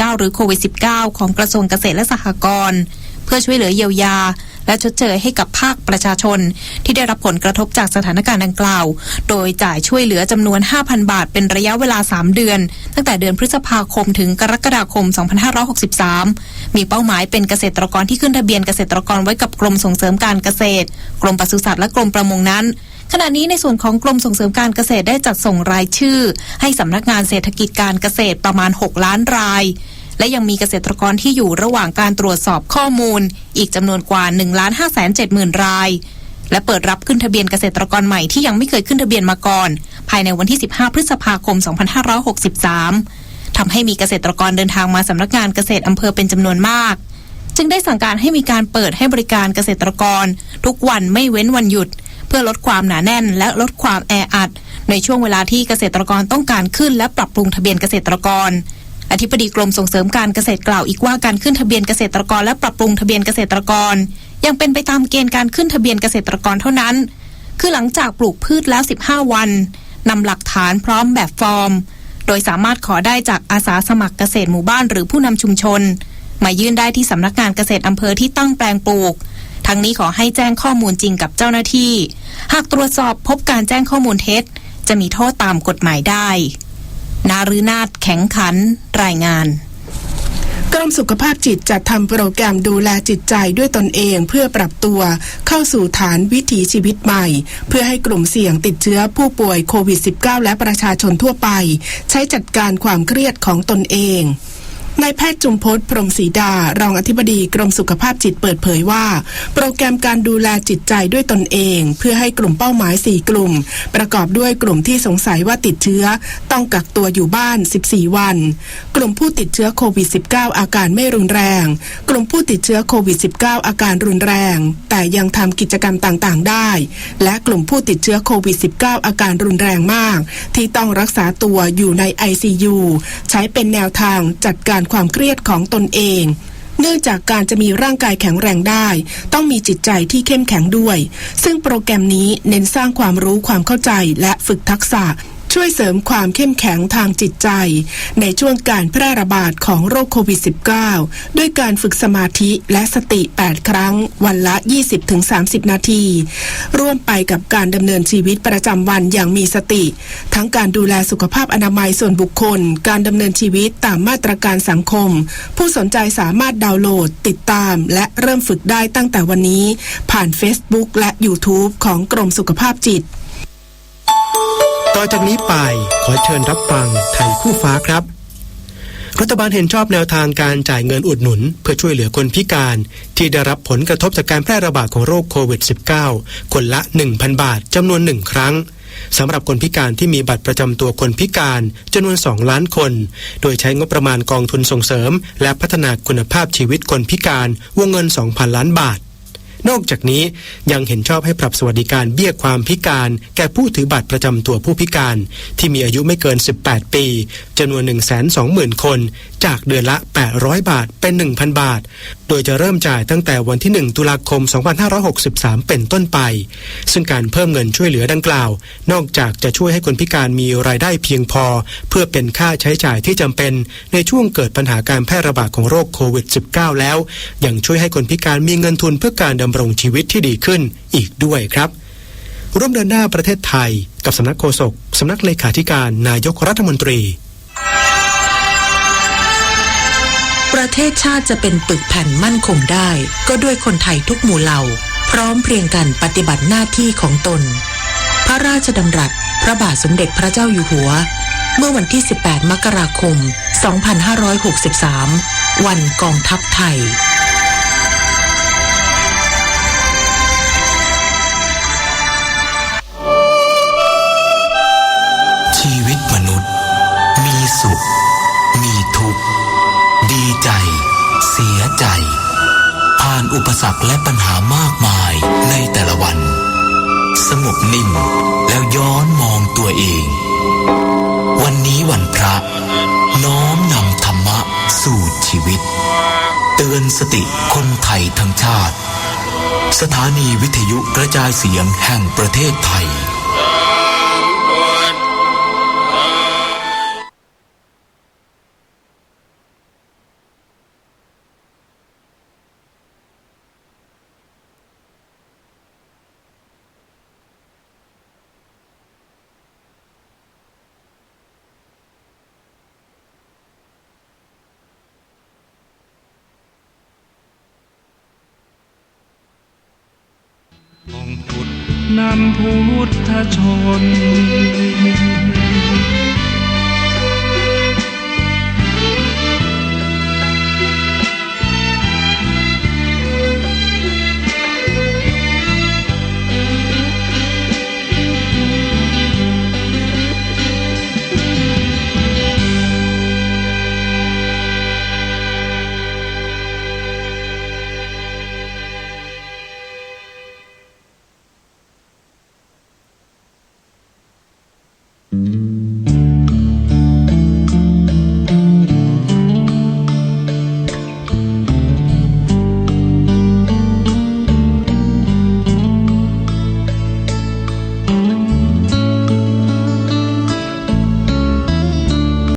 า 2019 หรือโควิด -19 ของกระทรวงเกษตรและสหกรณ์เพื่อช่วยเหลือเยียวยาและชดเชยให้กับภาคประชาชนที่ได้รับผลกระทบจากสถานการณ์ดังกล่าวโดยจ่ายช่วยเหลือจำนวน 5,000 บาทเป็นระยะเวลา3 เดือนตั้งแต่เดือนพฤษภาคมถึงกรกฎาคม 2563 มีเป้าหมายเป็นเกษตรกรที่ขึ้นทะเบียนเกษตรกรไว้กับกรมส่งเสริมการเกษตรกรมปศุสัตว์และกรมประมงนั้นขณะนี้ในส่วนของกรมส่งเสริมการเกษตรได้จัดส่งรายชื่อให้สำนักงานเศรษฐกิจการเกษตรประมาณ6 ล้านรายและยังมีเกษตรกรที่อยู่ระหว่างการตรวจสอบข้อมูลอีกจำนวนกว่า 1,570,000 รายและเปิดรับขึ้นทะเบียนเกษตรกรใหม่ที่ยังไม่เคยขึ้นทะเบียนมาก่อนภายในวันที่15 พฤษภาคม 2563 ท ำให้มีเกษตรกรเดินทางมาสำนักงานเกษตรอำเภอเป็นจำนวนมากจึงได้สั่งการให้มีการเปิดให้บริการเกษตรกรทุกวันไม่เว้นวันหยุดเพื่อลดความหนาแน่นและลดความแออัดในช่วงเวลาที่เกษตรกรต้องการขึ้นและปรับปรุงทะเบียนเกษตรกรอธิบดีกรมส่งเสริมการเกษตรกล่าวอีกว่าการขึ้นทะเบียนเกษตรกรและปรับปรุงทะเบียนเกษตรกรยังเป็นไปตามเกณฑ์การขึ้นทะเบียนเกษตรกรเท่านั้นคือหลังจากปลูกพืชแล้ว15วันนำหลักฐานพร้อมแบบฟอร์มโดยสามารถขอได้จากอาสาสมัครเกษตรหมู่บ้านหรือผู้นำชุมชนมายื่นได้ที่สำนักงานเกษตรอำเภอที่ตั้งแปลงปลูกทั้งนี้ขอให้แจ้งข้อมูลจริงกับเจ้าหน้าที่หากตรวจสอบพบการแจ้งข้อมูลเท็จจะมีโทษตามกฎหมายได้นาฤนาถแข็งขันรายงานกรมสุขภาพจิตจัดทำโปรแกรมดูแลจิตใจด้วยตนเองเพื่อปรับตัวเข้าสู่ฐานวิถีชีวิตใหม่เพื่อให้กลุ่มเสี่ยงติดเชื้อผู้ป่วยโควิด -19 และประชาชนทั่วไปใช้จัดการความเครียดของตนเองนายแพทย์จุมพจน์พรหมศรีดารองอธิบดีกรมสุขภาพจิตเปิดเผยว่าโปรแกรมการดูแลจิตใจด้วยตนเองเพื่อให้กลุ่มเป้าหมาย4กลุ่มประกอบด้วยกลุ่มที่สงสัยว่าติดเชื้อต้องกักตัวอยู่บ้าน14วันกลุ่มผู้ติดเชื้อโควิด -19 อาการไม่รุนแรงกลุ่มผู้ติดเชื้อโควิด -19 อาการรุนแรงแต่ยังทำกิจกรรมต่างๆได้และกลุ่มผู้ติดเชื้อโควิด -19 อาการรุนแรงมากที่ต้องรักษาตัวอยู่ใน ICU ใช้เป็นแนวทางจัดการความเครียดของตนเองเนื่องจากการจะมีร่างกายแข็งแรงได้ต้องมีจิตใจที่เข้มแข็งด้วยซึ่งโปรแกรมนี้เน้นสร้างความรู้ความเข้าใจและฝึกทักษะช่วยเสริมความเข้มแข็งทางจิตใจในช่วงการแพร่ระบาดของโรคโควิด -19 ด้วยการฝึกสมาธิและสติ8ครั้งวันละ 20-30 นาทีร่วมไปกับการดำเนินชีวิตประจำวันอย่างมีสติทั้งการดูแลสุขภาพอนามัยส่วนบุคคลการดำเนินชีวิตตามมาตรการสังคมผู้สนใจสามารถดาวน์โหลดติดตามและเริ่มฝึกได้ตั้งแต่วันนี้ผ่าน Facebook และ YouTube ของกรมสุขภาพจิตต่อจากนี้ไปขอเชิญรับฟังไทยคู่ฟ้าครับรัฐบาลเห็นชอบแนวทางการจ่ายเงินอุดหนุนเพื่อช่วยเหลือคนพิการที่ได้รับผลกระทบจากการแพร่ระบาดของโรคโควิด -19 คนละ 1,000 บาทจำนวน1ครั้งสำหรับคนพิการที่มีบัตรประจำตัวคนพิการจำนวน2ล้านคนโดยใช้งบประมาณกองทุนส่งเสริมและพัฒนาคุณภาพชีวิตคนพิการวงเงิน 2,000 ล้านบาทนอกจากนี้ยังเห็นชอบให้ปรับสวัสดิการเบี้ยความพิการแก่ผู้ถือบัตรประจำตัวผู้พิการที่มีอายุไม่เกิน18ปีจำนวน 120,000 คนจากเดือนละ800บาทเป็น 1,000 บาทโดยจะเริ่มจ่ายตั้งแต่วันที่1ตุลาคม2563เป็นต้นไปซึ่งการเพิ่มเงินช่วยเหลือดังกล่าวนอกจากจะช่วยให้คนพิการมีรายได้เพียงพอเพื่อเป็นค่าใช้จ่ายที่จำเป็นในช่วงเกิดปัญหาการแพร่ระบาดของโรคโควิด -19 แล้วยังช่วยให้คนพิการมีเงินทุนเพื่อการดำรงชีวิตที่ดีขึ้นอีกด้วยครับร่วมเดินหน้าประเทศไทยกับสำนักโฆษกสำนักเลขาธิการนายกรัฐมนตรีประเทศชาติจะเป็นปึกแผ่นมั่นคงได้ก็ด้วยคนไทยทุกหมู่เหล่าพร้อมเพรียงกันปฏิบัติหน้าที่ของตนพระราชดำรัสพระบาทสมเด็จพระเจ้าอยู่หัวเมื่อวันที่18มกราคม2563วันกองทัพไทยชีวิตมนุษย์มีสุขมีทุกข์ดีใจเสียใจผ่านอุปสรรคและปัญหามากมายในแต่ละวันสงบนิ่งแล้วย้อนมองตัวเองวันนี้วันพระน้อมนำธรรมะสู่ชีวิตเตือนสติคนไทยทั้งชาติสถานีวิทยุกระจายเสียงแห่งประเทศไทยนำพุทธชน